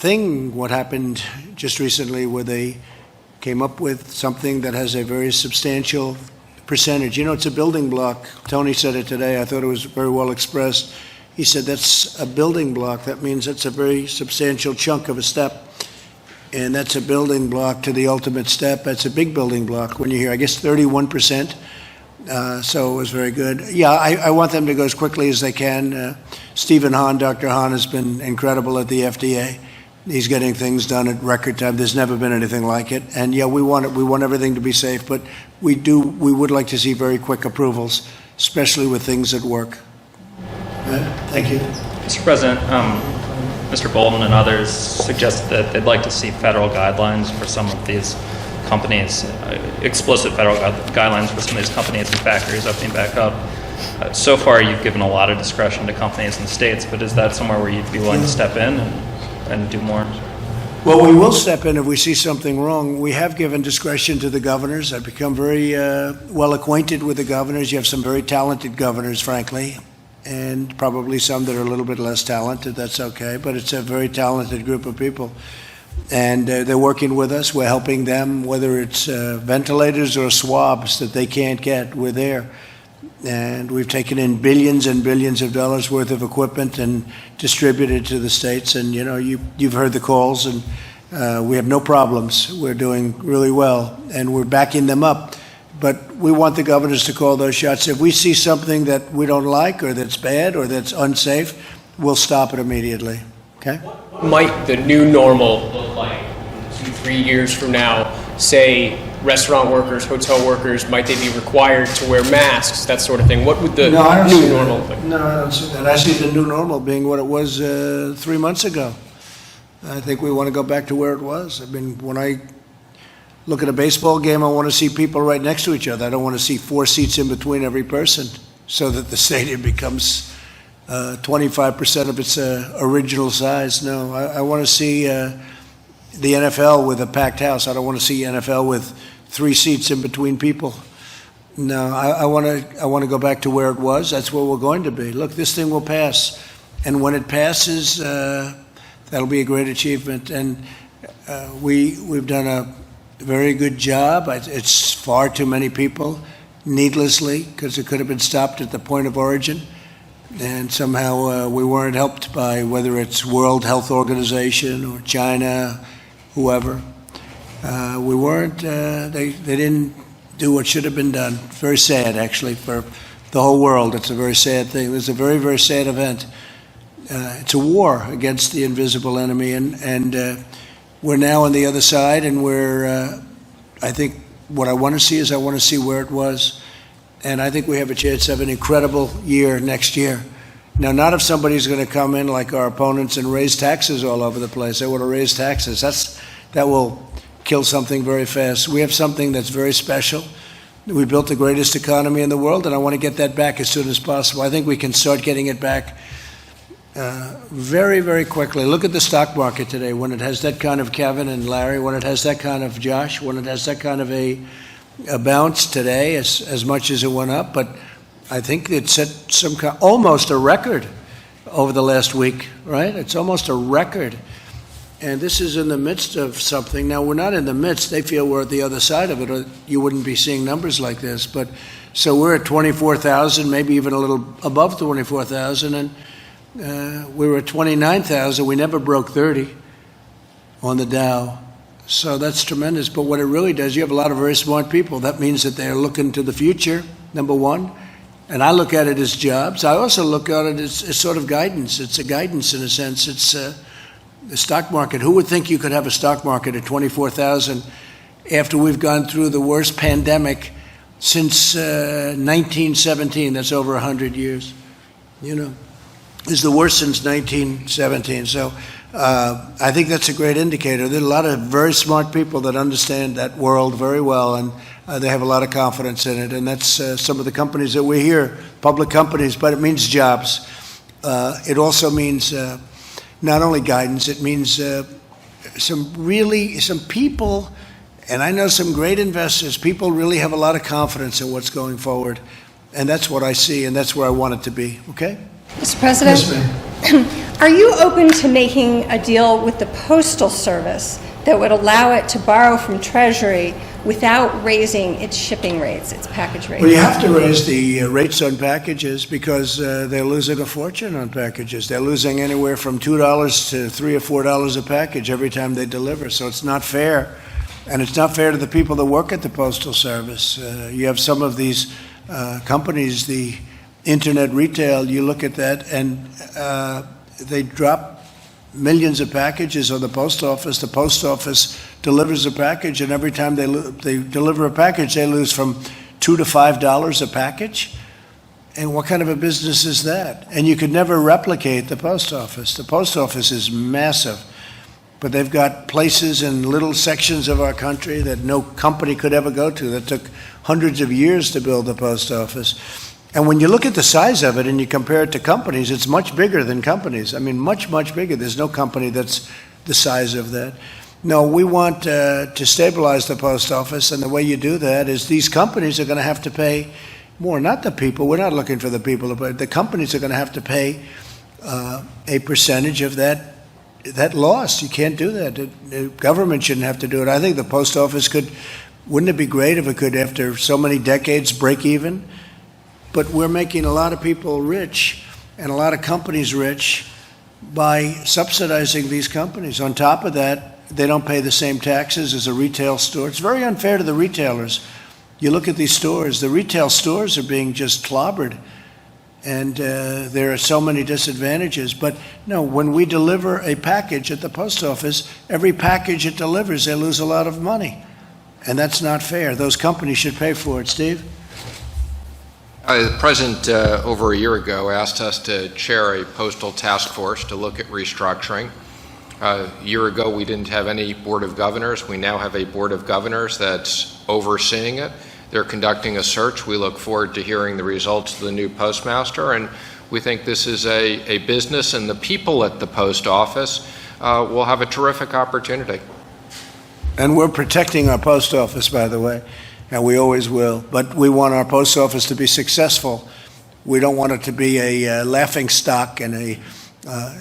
thing what happened just recently where they came up with something that has a very substantial percentage. You know, it's a building block. Tony said it today. I thought it was very well expressed. He said that's a building block. That means that's a very substantial chunk of a step. And that's a building block to the ultimate step. That's a big building block when you hear, I guess, 31%. So it was very good. Yeah, I want them to go as quickly as they can. Stephen Hahn, Dr. Hahn, has been incredible at the FDA. He's getting things done at record time. There's never been anything like it. And yeah, we want everything to be safe, but we would like to see very quick approvals, especially with things that work. Thank you. Mr. President, Mr. Bolton and others suggest that they'd like to see federal guidelines for some of these companies, explicit federal guidelines for some of these companies and factories opening back up. So far, you've given a lot of discretion to companies and states, but is that somewhere where you'd be willing to step in and do more? Well, we will step in if we see something wrong. We have given discretion to the governors. I've become very well acquainted with the governors. You have some very talented governors, frankly, and probably some that are a little bit less talented. That's okay, but it's a very talented group of people. And they're working with us. We're helping them, whether it's ventilators or swabs that they can't get, we're there. And we've taken in billions and billions of dollars worth of equipment and distributed to the states. And, you know, you've heard the calls, and we have no problems. We're doing really well, and we're backing them up. But we want the governors to call those shots. If we see something that we don't like or that's bad or that's unsafe, we'll stop it immediately. Okay? What might the new normal look like 2-3 years from now? Say restaurant workers, hotel workers, might they be required to wear masks, that sort of thing? What would the new normal look like? No, I don't see that. I see the new normal being what it was 3 months ago. I think we want to go back to where it was. I mean, when I look at a baseball game, I want to see people right next to each other. I don't want to see 4 seats in between every person so that the stadium becomes 25% of its original size. No, I want to see the NFL with a packed house. I don't want to see NFL with 3 seats in between people. No, I want to go back to where it was. That's where we're going to be. Look, this thing will pass, and when it passes, that'll be a great achievement. And we've done a very good job. It's far too many people, needlessly, because it could have been stopped at the point of origin. And somehow we weren't helped by whether it's World Health Organization or China, whoever. We weren't, they didn't do what should have been done. Very sad, actually, for the whole world. It's a very sad thing. It was a very, very sad event. It's a war against the invisible enemy, and we're now on the other side, and I think what I want to see is I want to see where it was. And I think we have a chance to have an incredible year next year. Now, not if somebody's going to come in like our opponents and raise taxes all over the place. They want to raise taxes. That will kill something very fast. We have something that's very special. We built the greatest economy in the world, and I want to get that back as soon as possible. I think we can start getting it back very, very quickly. Look at the stock market today. When it has that kind of Kevin and Larry, when it has that kind of Josh, when it has that kind of a bounce today, as much as it went up, but I think it set almost a record over the last week, right? It's almost a record. And this is in the midst of something. Now, we're not in the midst. They feel we're at the other side of it, or you wouldn't be seeing numbers like this. But so we're at 24,000, maybe even a little above 24,000, and we were at 29,000. We never broke 30 on the Dow. So that's tremendous. But what it really does, you have a lot of very smart people. That means that they're looking to the future, number one. And I look at it as jobs. I also look at it as sort of guidance. It's a guidance in a sense. It's the stock market. Who would think you could have a stock market at 24,000 after we've gone through the worst pandemic since 1917? That's over 100 years. You know, it's the worst since 1917. So I think that's a great indicator. There are a lot of very smart people that understand that world very well, and they have a lot of confidence in it. And that's some of the companies that we hear, public companies, but it means jobs. It also means not only guidance, it means some people, and I know some great investors, people really have a lot of confidence in what's going forward. And that's what I see, and that's where I want it to be, okay? Mr. President, Yes, ma'am. are you open to making a deal with the Postal Service that would allow it to borrow from Treasury without raising its shipping rates, its package rates? Well, you have to raise the rates on packages because they're losing a fortune on packages. They're losing anywhere from $2 to $3 or $4 a package every time they deliver, so it's not fair. And it's not fair to the people that work at the Postal Service. You have some of these companies, the internet retail, you look at that, and they drop millions of packages on the post office. The post office delivers a package, and every time they deliver a package, they lose from $2 to $5 a package. And what kind of a business is that? And you could never replicate the post office. The post office is massive, but they've got places in little sections of our country that no company could ever go to, that took hundreds of years to build the post office. And when you look at the size of it and you compare it to companies, it's much bigger than companies. I mean, much, much bigger. There's no company that's the size of that. No, we want to stabilize the post office, and the way you do that is these companies are going to have to pay more, not the people. We're not looking for the people, but the companies are going to have to pay a percentage of that loss. You can't do that. The government shouldn't have to do it. I think the post office wouldn't it be great if it could, after so many decades, break even? But we're making a lot of people rich and a lot of companies rich by subsidizing these companies. On top of that, they don't pay the same taxes as a retail store. It's very unfair to the retailers. You look at these stores, the retail stores are being just clobbered, and there are so many disadvantages. But no, when we deliver a package at the post office, every package it delivers, they lose a lot of money. And that's not fair. Those companies should pay for it. Steve? The President, over a year ago, asked us to chair a postal task force to look at restructuring. A year ago, we didn't have any board of governors. We now have a board of governors that's overseeing it. They're conducting a search. We look forward to hearing the results of the new postmaster, and we think this is a business, and the people at the post office will have a terrific opportunity. And we're protecting our post office, by the way, and we always will. But we want our post office to be successful. We don't want it to be a laughing stock and a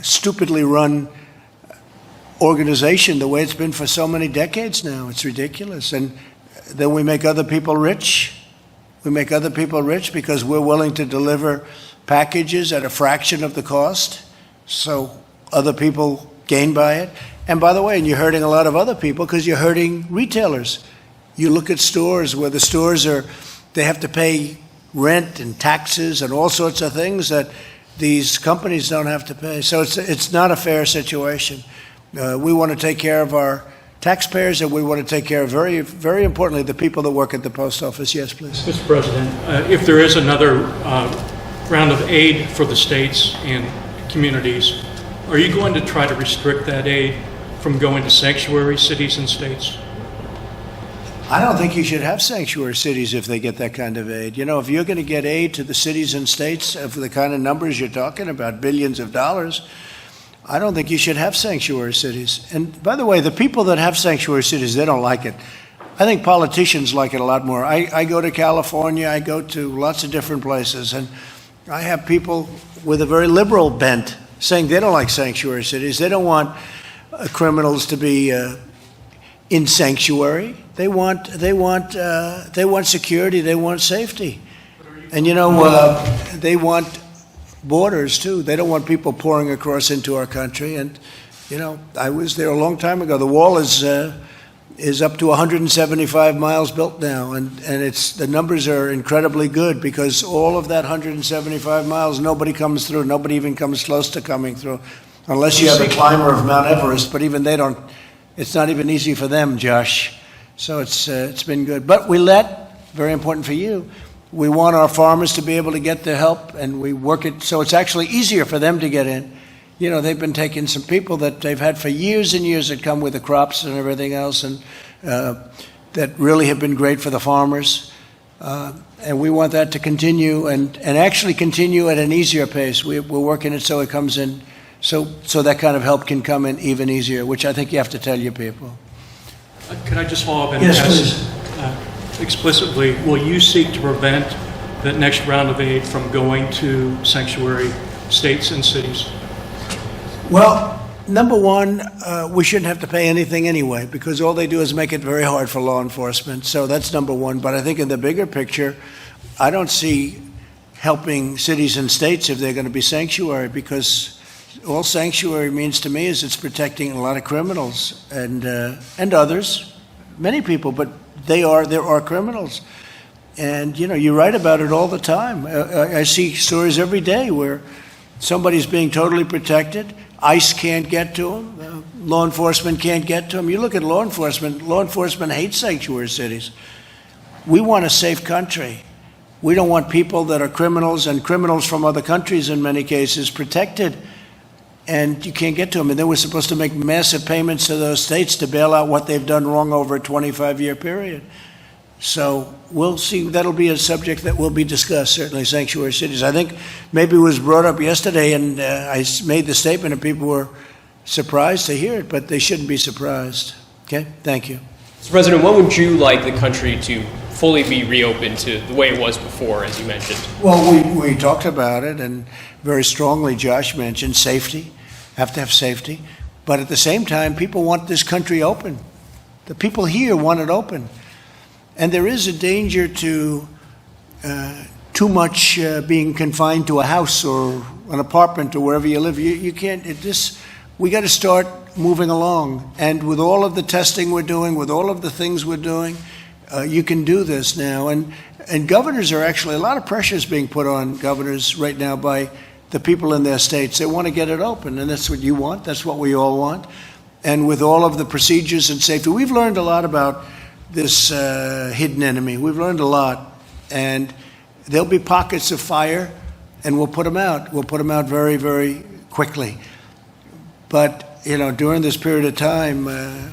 stupidly run organization the way it's been for so many decades now. It's ridiculous. And then we make other people rich. We make other people rich because we're willing to deliver packages at a fraction of the cost, so other people gain by it. And by the way, and you're hurting a lot of other people because you're hurting retailers. You look at stores where the stores they have to pay rent and taxes and all sorts of things that these companies don't have to pay. So it's not a fair situation. We want to take care of our taxpayers, and we want to take care of, very, very importantly, the people that work at the post office. Yes, please. Mr. President, if there is another round of aid for the states and communities, are you going to try to restrict that aid from going to sanctuary cities and states? I don't think you should have sanctuary cities if they get that kind of aid. You know, if you're going to get aid to the cities and states of the kind of numbers you're talking about, billions of dollars, I don't think you should have sanctuary cities. And by the way, the people that have sanctuary cities, they don't like it. I think politicians like it a lot more. I go to California, I go to lots of different places, and I have people with a very liberal bent saying they don't like sanctuary cities. They don't want criminals to be in sanctuary. They want security. They want safety, and you know they want borders too. They don't want people pouring across into our country. And you know, I was there a long time ago. The wall is up to 175 miles built now, and the numbers are incredibly good because all of that 175 miles, nobody comes through. Nobody even comes close to coming through, unless you have a climber of Mount Everest. But even they don't. It's not even easy for them, Josh. So it's been good. But very important for you, we want our farmers to be able to get their help, and we work it so it's actually easier for them to get in. You know, they've been taking some people that they've had for years and years that come with the crops and everything else, and that really have been great for the farmers. And we want that to continue and actually continue at an easier pace. We're working it so it comes in, so that kind of help can come in even easier, which I think you have to tell your people. Could I just follow up and Yes, ask explicitly, will you seek to prevent that next round of aid from going to sanctuary states and cities? Well, number one, we shouldn't have to pay anything anyway, because all they do is make it very hard for law enforcement. So that's number one. But I think in the bigger picture, I don't see helping cities and states if they're going to be sanctuary, because all sanctuary means to me is it's protecting a lot of criminals and others, many people, but there are criminals. And, you know, you write about it all the time. I see stories every day where somebody's being totally protected. ICE can't get to them. Law enforcement can't get to them. You look at law enforcement hates sanctuary cities. We want a safe country. We don't want people that are criminals and criminals from other countries in many cases protected, and you can't get to them. And then we're supposed to make massive payments to those states to bail out what they've done wrong over a 25-year period. So we'll see. That'll be a subject that will be discussed, certainly, sanctuary cities. I think maybe it was brought up yesterday, and I made the statement, and people were surprised to hear it, but they shouldn't be surprised. Okay? Thank you. Mr. President, when would you like the country to fully be reopened to the way it was before, as you mentioned? Well, we talked about it, and very strongly Josh mentioned safety. Have to have safety. But at the same time, people want this country open. The people here want it open. And there is a danger to too much being confined to a house or an apartment or wherever you live. You can't, we got to start moving along. And with all of the testing we're doing, with all of the things we're doing, you can do this now. And governors are actually, a lot of pressure is being put on governors right now by the people in their states. They want to get it open, and that's what you want. That's what we all want. And with all of the procedures and safety, we've learned a lot about this hidden enemy. We've learned a lot, and there'll be pockets of fire, and we'll put them out. We'll put them out very, very quickly. But, you know, during this period of time, I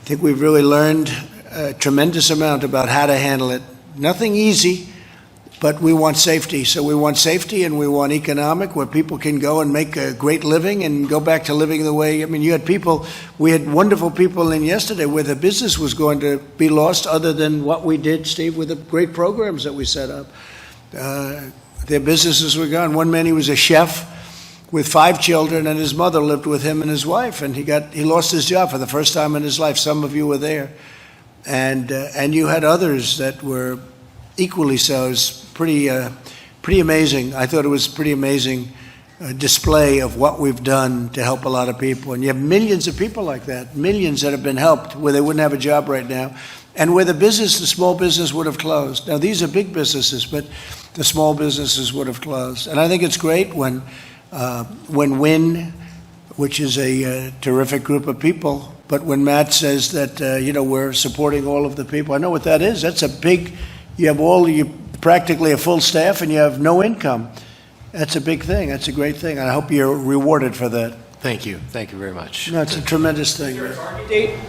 think we've really learned a tremendous amount about how to handle it. Nothing easy, but we want safety. So we want safety, and we want economic, where people can go and make a great living and go back to living the way, I mean, we had wonderful people in yesterday where the business was going to be lost other than what we did, Steve, with the great programs that we set up. Their businesses were gone. One man, he was a chef with 5 children, and his mother lived with him and his wife, and he lost his job for the first time in his life. Some of you were there. And you had others that were equally so. It was pretty amazing. I thought it was pretty amazing display of what we've done to help a lot of people. And you have millions of people like that, millions that have been helped where they wouldn't have a job right now, and where the small business would have closed. Now, these are big businesses, but the small businesses would have closed. And I think it's great when WIN, which is a terrific group of people, but when Matt says that, we're supporting all of the people, I know what that is. That's a big, you practically a full staff and you have no income. That's a big thing. That's a great thing. I hope you're rewarded for that. Thank you. Thank you very much. No, it's a tremendous thing. Is there a target date?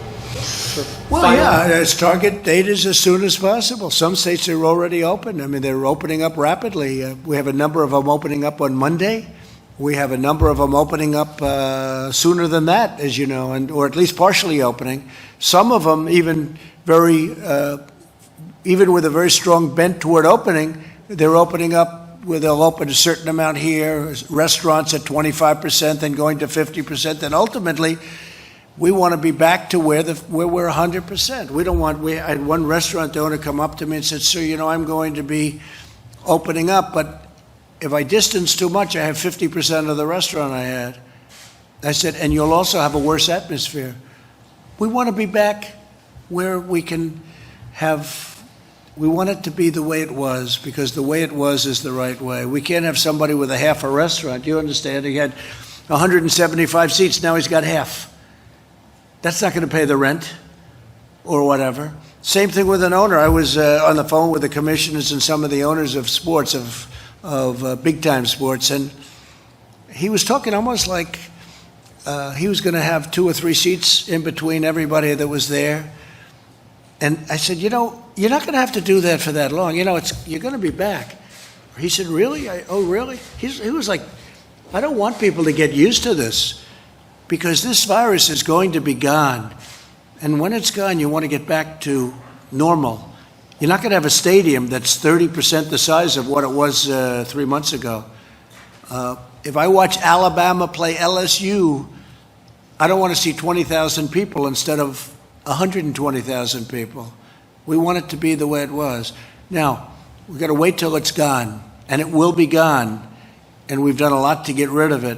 Well, yeah, its target date is as soon as possible. Some states are already open. I mean, they're opening up rapidly. We have a number of them opening up on Monday. We have a number of them opening up sooner than that, as you know, or at least partially opening. Some of them even even with a very strong bent toward opening, they're opening up where they'll open a certain amount here, restaurants at 25%, then going to 50%, then ultimately we want to be back to where we're 100%. We had one restaurant owner come up to me and said, "Sir, I'm going to be opening up, but if I distance too much, I have 50% of the restaurant I had." I said, "And you'll also have a worse atmosphere." We want to be back where we want it to be the way it was, because the way it was is the right way. We can't have somebody with a half a restaurant. You understand? He had 175 seats. Now he's got half. That's not going to pay the rent or whatever. Same thing with an owner. I was on the phone with the commissioners and some of the owners of sports, of big-time sports, and he was talking almost like he was going to have 2 or 3 seats in between everybody that was there. And I said, you're not going to have to do that for that long. You're going to be back. He said, really? Oh, really? He was like, I don't want people to get used to this because this virus is going to be gone. And when it's gone, you want to get back to normal. You're not going to have a stadium that's 30% the size of what it was 3 months ago. If I watch Alabama play LSU, I don't want to see 20,000 people instead of 120,000 people. We want it to be the way it was. Now, we've got to wait till it's gone, and it will be gone, and we've done a lot to get rid of it.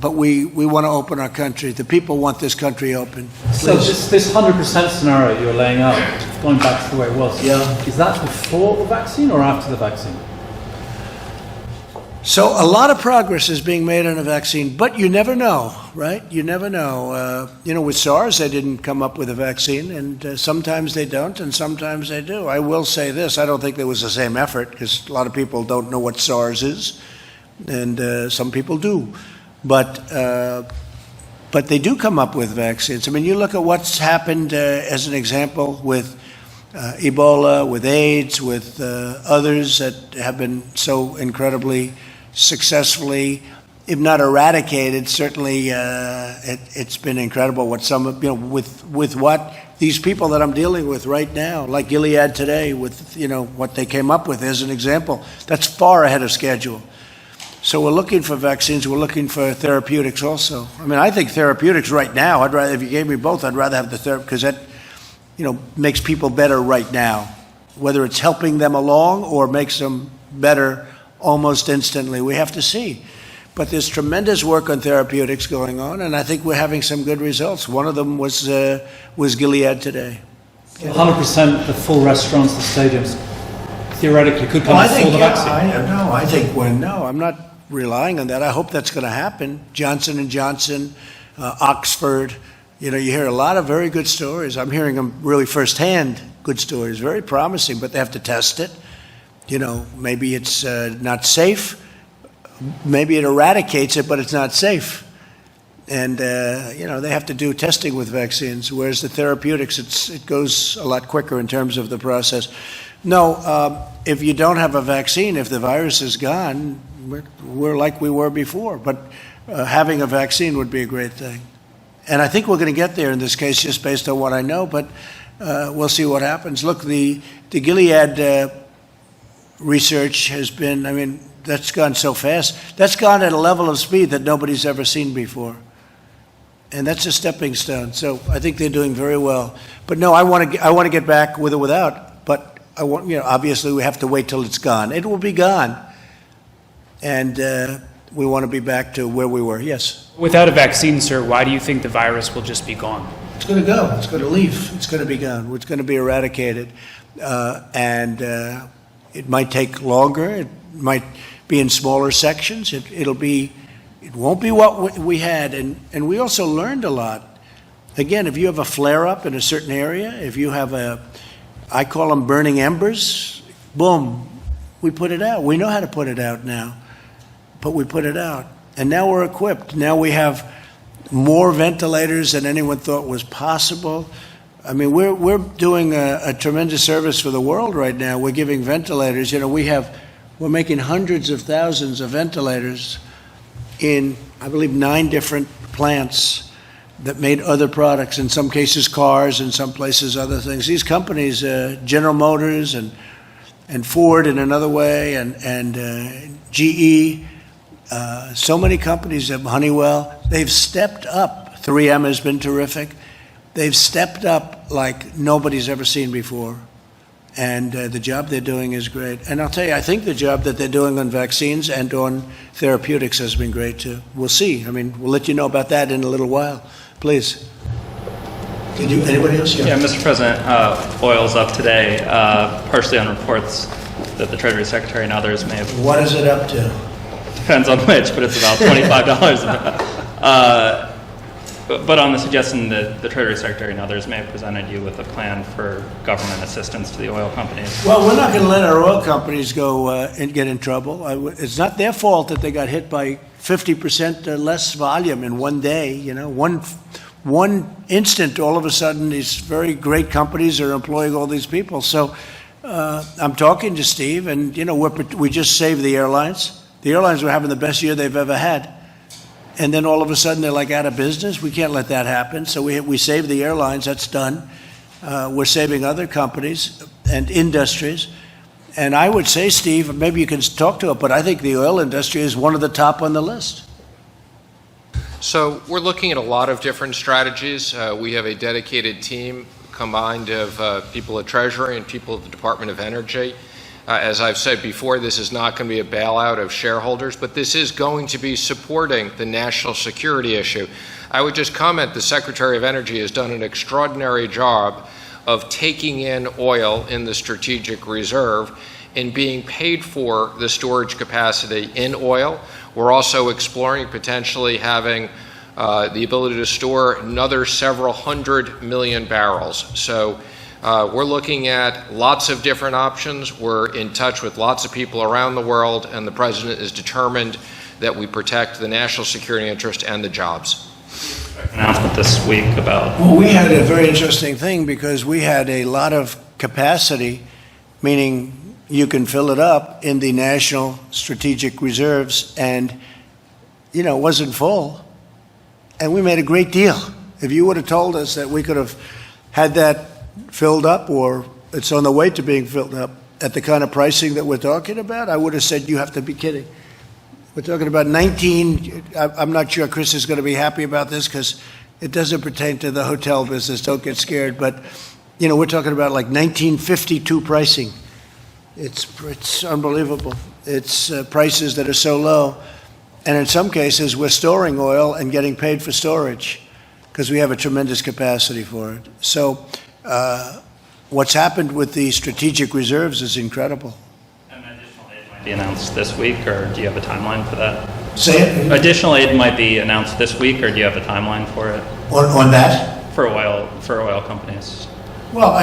But we want to open our country. The people want this country open. So this 100% scenario you're laying out, going back to the way it was, is that before the vaccine or after the vaccine? So a lot of progress is being made on a vaccine, but you never know, right? You never know. With SARS, they didn't come up with a vaccine, and sometimes they don't, and sometimes they do. I will say this, I don't think there was the same effort, because a lot of people don't know what SARS is, and some people do. But they do come up with vaccines. I mean, you look at what's happened as an example with Ebola, with AIDS, with others that have been so incredibly successfully, if not eradicated, certainly it's been incredible what some, with what these people that I'm dealing with right now, like Gilead today, with, what they came up with as an example, that's far ahead of schedule. So we're looking for vaccines, we're looking for therapeutics also. I mean, I think therapeutics right now, if you gave me both, I'd rather have the therapy, because that, makes people better right now, whether it's helping them along or makes them better almost instantly. We have to see. But there's tremendous work on therapeutics going on, and I think we're having some good results. One of them was Gilead today. 100% the full restaurants, the stadiums, theoretically could come before the vaccine. No, I'm not relying on that. I hope that's going to happen. Johnson & Johnson, Oxford, you hear a lot of very good stories. I'm hearing them really firsthand, good stories, very promising, but they have to test it. Maybe it's not safe. Maybe it eradicates it, but it's not safe. And, they have to do testing with vaccines, whereas the therapeutics, it goes a lot quicker in terms of the process. No, if you don't have a vaccine, if the virus is gone, we're like we were before. But having a vaccine would be a great thing. And I think we're going to get there in this case, just based on what I know, but we'll see what happens. Look, the Gilead research has been, that's gone so fast. That's gone at a level of speed that nobody's ever seen before. And that's a stepping stone. So I think they're doing very well. But no, I want to get back with or without, but I want, obviously we have to wait till it's gone. It will be gone. And we want to be back to where we were. Yes? Without a vaccine, sir, why do you think the virus will just be gone? It's going to go. It's going to leave. It's going to be gone. It's going to be eradicated. And it might take longer. It might be in smaller sections. It won't be what we had. And we also learned a lot. Again, if you have a flare-up in a certain area, if you have I call them burning embers, boom, we put it out. We know how to put it out now, but we put it out. And now we're equipped. Now we have more ventilators than anyone thought was possible. I mean, we're doing a tremendous service for the world right now. We're giving ventilators. We're making hundreds of thousands of ventilators in, I believe, 9 different plants that made other products, in some cases cars, in some places other things. These companies, General Motors and Ford in another way, and GE, so many companies, Honeywell, they've stepped up. 3M has been terrific. They've stepped up like nobody's ever seen before. And the job they're doing is great. And I'll tell you, I think the job that they're doing on vaccines and on therapeutics has been great too. We'll see. We'll let you know about that in a little while. Please. Anybody else? Yeah, Mr. President, oil's up today, partially on reports that the Treasury Secretary and others may have... What is it up to? Depends on which, but it's about $25. But on the suggestion that the Treasury Secretary and others may have presented you with a plan for government assistance to the oil companies. Well, we're not going to let our oil companies go and get in trouble. It's not their fault that they got hit by 50% less volume in one day. You know, one instant, all of a sudden, these very great companies are employing all these people. So I'm talking to Steve, and you know, we just saved the airlines. The airlines were having the best year they've ever had. And then all of a sudden they're like out of business. We can't let that happen. So we saved the airlines. That's done. We're saving other companies and industries. And I would say, Steve, maybe you can talk to it, but I think the oil industry is one of the top on the list. So we're looking at a lot of different strategies. We have a dedicated team combined of people at Treasury and people at the Department of Energy. As I've said before, this is not going to be a bailout of shareholders, but this is going to be supporting the national security issue. I would just comment the Secretary of Energy has done an extraordinary job of taking in oil in the strategic reserve and being paid for the storage capacity in oil. We're also exploring potentially having the ability to store another several 100 million barrels. So we're looking at lots of different options. We're in touch with lots of people around the world, and the President is determined that we protect the national security interest and the jobs. Announcement this week about... Well, we had a very interesting thing because we had a lot of capacity, meaning you can fill it up in the national strategic reserves, and, you know, it wasn't full. And we made a great deal. If you would have told us that we could have had that filled up, or it's on the way to being filled up at the kind of pricing that we're talking about, I would have said you have to be kidding. We're talking about 19, I'm not sure Chris is going to be happy about this because it doesn't pertain to the hotel business, don't get scared, but you know, we're talking about like 1952 pricing. It's unbelievable. It's prices that are so low, and in some cases we're storing oil and getting paid for storage because we have a tremendous capacity for it. So what's happened with the strategic reserves is incredible. And additional aid might be announced this week, or do you have a timeline for that? Say it. Additional aid might be announced this week, or do you have a timeline for it? On that? For oil companies. Well,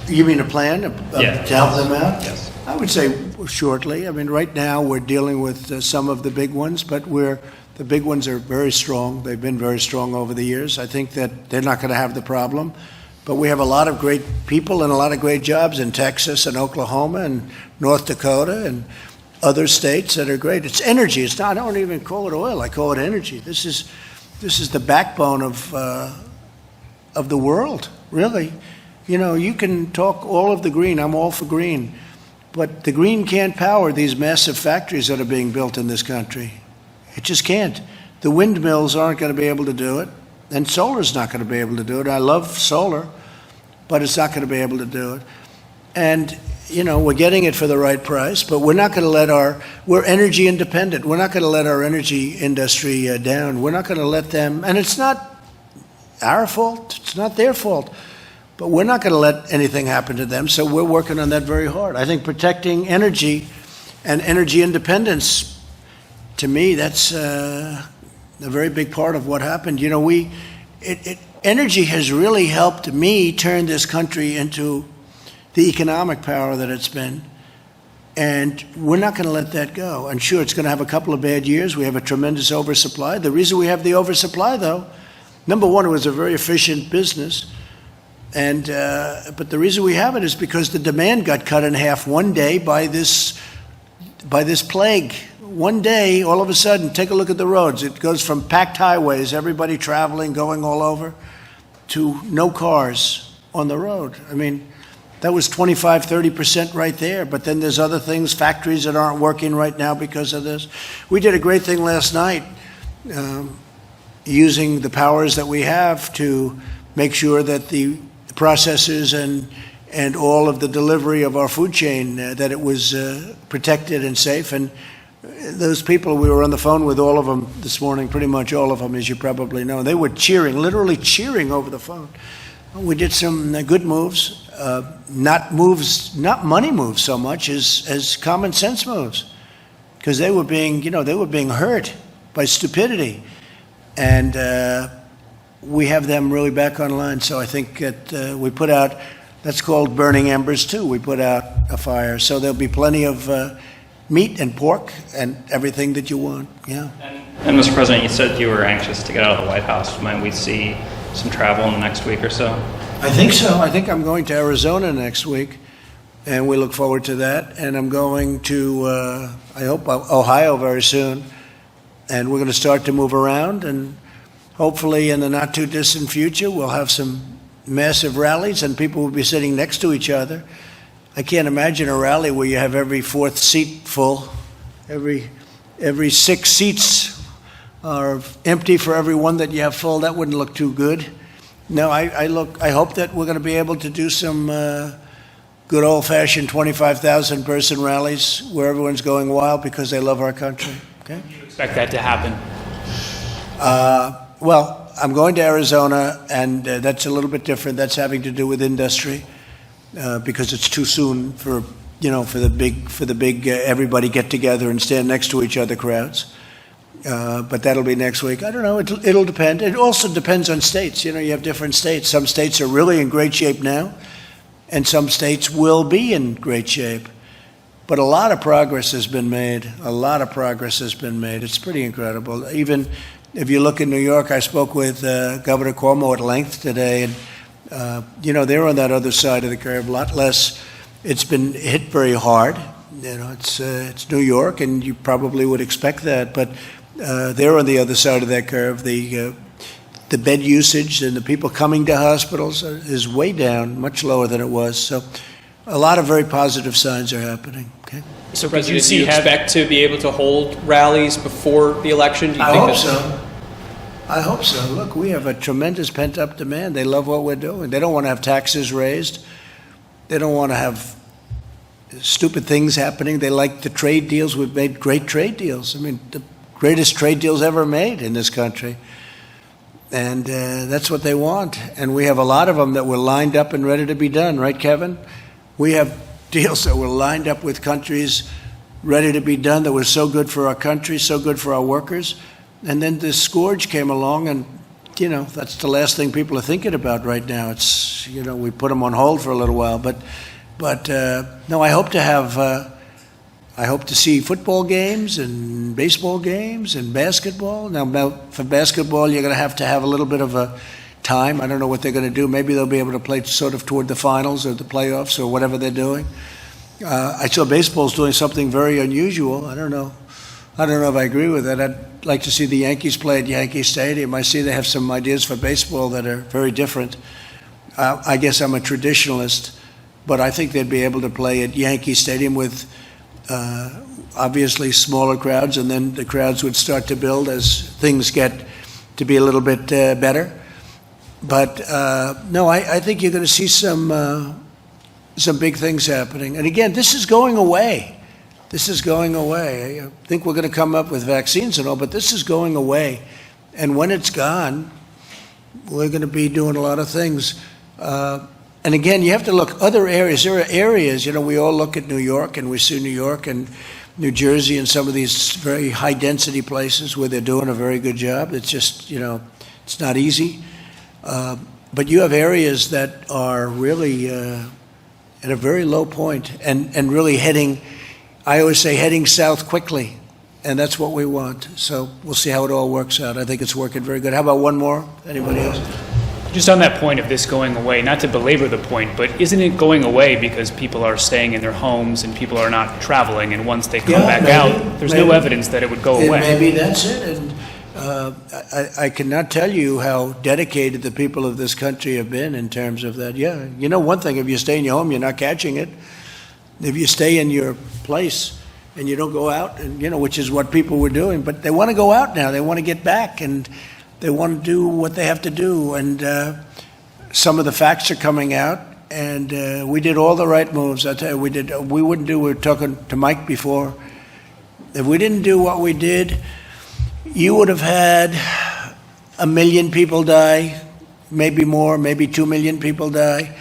you mean a plan to help them out? Yes. I would say shortly. I mean, right now we're dealing with some of the big ones, but the big ones are very strong. They've been very strong over the years. I think that they're not going to have the problem. But we have a lot of great people and a lot of great jobs in Texas and Oklahoma and North Dakota and other states that are great. It's energy. It's not, I don't even call it oil. I call it energy. This is the backbone of the world, really. You know, you can talk all of the green. I'm all for green. But the green can't power these massive factories that are being built in this country. It just can't. The windmills aren't going to be able to do it, and solar's not going to be able to do it. I love solar, but it's not going to be able to do it. And, you know, we're getting it for the right price, but we're not going to let we're energy independent. We're not going to let our energy industry down. We're not going to let them, and it's not our fault. It's not their fault. But we're not going to let anything happen to them, so we're working on that very hard. I think protecting energy and energy independence, to me, that's a very big part of what happened. You know, energy has really helped me turn this country into the economic power that it's been, and we're not going to let that go. And sure, it's going to have a couple of bad years. We have a tremendous oversupply. The reason we have the oversupply, though, number one, it was a very efficient business. And but the reason we have it is because the demand got cut in half one day by this plague. One day, all of a sudden, take a look at the roads. It goes from packed highways, everybody traveling, going all over, to no cars on the road. I mean, that was 25, 30% right there. But then there's other things, factories that aren't working right now because of this. We did a great thing last night, using the powers that we have to make sure that the processors and all of the delivery of our food chain, that it was protected and safe. And those people, we were on the phone with all of them this morning, pretty much all of them, as you probably know. They were cheering, literally cheering over the phone. We did some good moves, not money moves so much as common sense moves, because they were being hurt by stupidity. And we have them really back online. So I think that we put out, that's called burning embers too. We put out a fire. So there'll be plenty of meat and pork and everything that you want. Yeah. And Mr. President, you said you were anxious to get out of the White House. Might we see some travel in the next week or so? I think so. I think I'm going to Arizona next week, and we look forward to that. And I'm going to, I hope, Ohio very soon. And we're going to start to move around, and hopefully in the not-too-distant future, we'll have some massive rallies, and people will be sitting next to each other. I can't imagine a rally where you have every fourth seat full. Every 6 seats are empty for every one that you have full. That wouldn't look too good. No, I hope that we're going to be able to do some good old-fashioned 25,000 person rallies where everyone's going wild because they love our country. Okay? Do you expect that to happen? Well, I'm going to Arizona, and that's a little bit different. That's having to do with industry because it's too soon for the big everybody get together and stand next to each other crowds. But that'll be next week. I don't know. It'll depend. It also depends on states. You have different states. Some states are really in great shape now, and some states will be in great shape. But a lot of progress has been made. A lot of progress has been made. It's pretty incredible. Even if you look in New York, I spoke with Governor Cuomo at length today, and they're on that other side of the curve. A lot less. It's been hit very hard. It's New York, and you probably would expect that. But they're on the other side of that curve. The bed usage and the people coming to hospitals is way down, much lower than it was. So a lot of very positive signs are happening. Okay. So, President, do you expect to be able to hold rallies before the election? Do you think hope so. I hope so. Look, we have a tremendous pent-up demand. They love what we're doing. They don't want to have taxes raised. They don't want to have stupid things happening. They like the trade deals. We've made great trade deals. I mean, the greatest trade deals ever made in this country. And that's what they want. And we have a lot of them that were lined up and ready to be done. Right, Kevin? We have deals that were lined up with countries ready to be done that were so good for our country, so good for our workers. And then this scourge came along, and, that's the last thing people are thinking about right now. It's, we put them on hold for a little while. But no, I hope to see football games and baseball games and basketball. Now, for basketball, you're going to have a little bit of a time. I don't know what they're going to do. Maybe they'll be able to play sort of toward the finals or the playoffs or whatever they're doing. I saw baseball's doing something very unusual. I don't know if I agree with that. I'd like to see the Yankees play at Yankee Stadium. I see they have some ideas for baseball that are very different. I guess I'm a traditionalist, but I think they'd be able to play at Yankee Stadium with obviously smaller crowds, and then the crowds would start to build as things get to be a little bit better. But no, I think you're going to see some big things happening. And again, this is going away. This is going away. I think we're going to come up with vaccines and all, but this is going away. And when it's gone, we're going to be doing a lot of things. And again, you have to look other areas. There are areas, we all look at New York, and we see New York and New Jersey and some of these very high-density places where they're doing a very good job. It's just, it's not easy. But you have areas that are really at a very low point and really heading, I always say, heading south quickly. And that's what we want. So we'll see how it all works out. I think it's working very good. How about one more? Anybody else? Just on that point of this going away, not to belabor the point, but isn't it going away because people are staying in their homes and people are not traveling, and once they come back out, there's no evidence that it would go away? Maybe that's it. And I cannot tell you how dedicated the people of this country have been in terms of that. Yeah, one thing, if you stay in your home, you're not catching it. If you stay in your place and you don't go out, and which is what people were doing, but they want to go out now. They want to get back, and they want to do what they have to do. And some of the facts are coming out, and we did all the right moves. I tell you, we wouldn't do. We were talking to Mike before. If we didn't do what we did, you would have had 1 million people die, maybe more, maybe 2 million people die.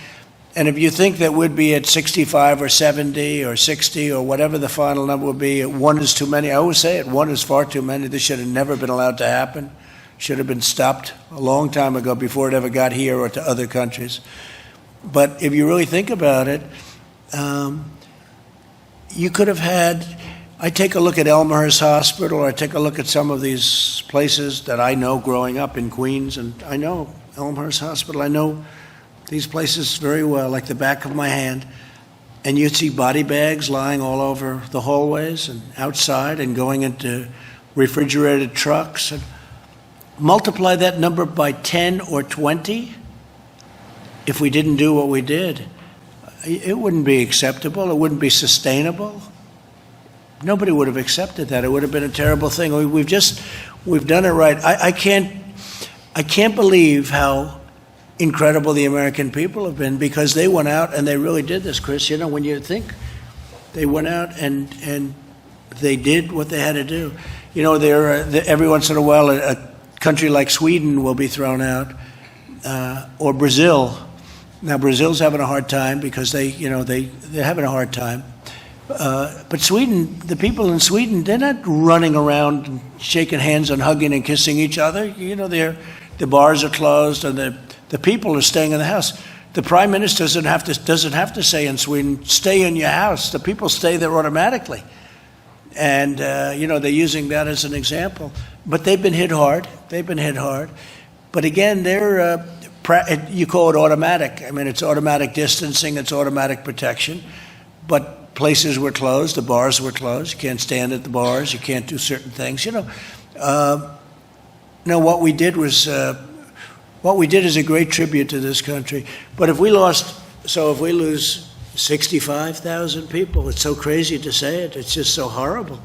And if you think that we'd be at 65 or 70 or 60 or whatever the final number would be, 1 is too many. I always say it, 1 is far too many. This should have never been allowed to happen. Should have been stopped a long time ago before it ever got here or to other countries. But if you really think about it, you could have had, I take a look at Elmhurst Hospital, or I take a look at some of these places that I know growing up in Queens, and I know Elmhurst Hospital, I know these places very well, like the back of my hand. And you'd see body bags lying all over the hallways and outside and going into refrigerated trucks. And multiply that number by 10 or 20, if we didn't do what we did, it wouldn't be acceptable. It wouldn't be sustainable. Nobody would have accepted that. It would have been a terrible thing. We've done it right. I can't believe how incredible the American people have been, because they went out and they really did this, Chris. You know, when you think they went out and they did what they had to do. You know, every once in a while a country like Sweden will be thrown out, or Brazil. Now Brazil's having a hard time because they're having a hard time. But Sweden, the people in Sweden, they're not running around and shaking hands and hugging and kissing each other. You know, the bars are closed and the people are staying in the house. The prime minister doesn't have to say in Sweden, stay in your house. The people stay there automatically. And, they're using that as an example. But they've been hit hard. But again, you call it automatic. I mean, it's automatic distancing, it's automatic protection. But places were closed, the bars were closed. You can't stand at the bars, you can't do certain things. What we did is a great tribute to this country. But if we lose 65,000 people, it's so crazy to say it, it's just so horrible.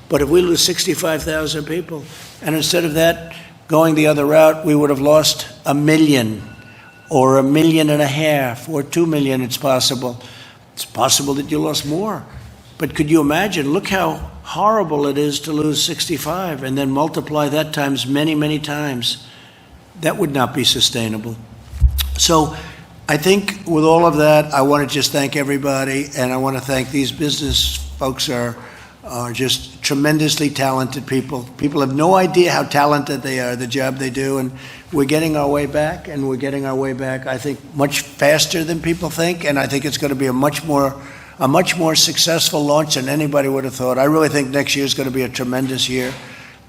But if we lose 65,000 people, and instead of that going the other route, we would have lost 1 million or 1.5 million or 2 million, it's possible. It's possible that you lost more. But could you imagine, look how horrible it is to lose 65 and then multiply that times many, many times. That would not be sustainable. So I think with all of that, I want to just thank everybody, and I want to thank these business folks are just tremendously talented people. People have no idea how talented they are, the job they do, and we're getting our way back, I think, much faster than people think, and I think it's going to be a much more successful launch than anybody would have thought. I really think next year is going to be a tremendous year.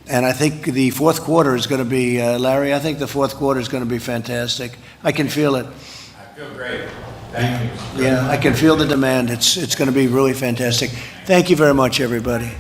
And I think the fourth quarter is going to be, Larry, I think the fourth quarter is going to be fantastic. I can feel it. I feel great. Thank you. Yeah, I can feel the demand. It's going to be really fantastic. Thank you very much, everybody.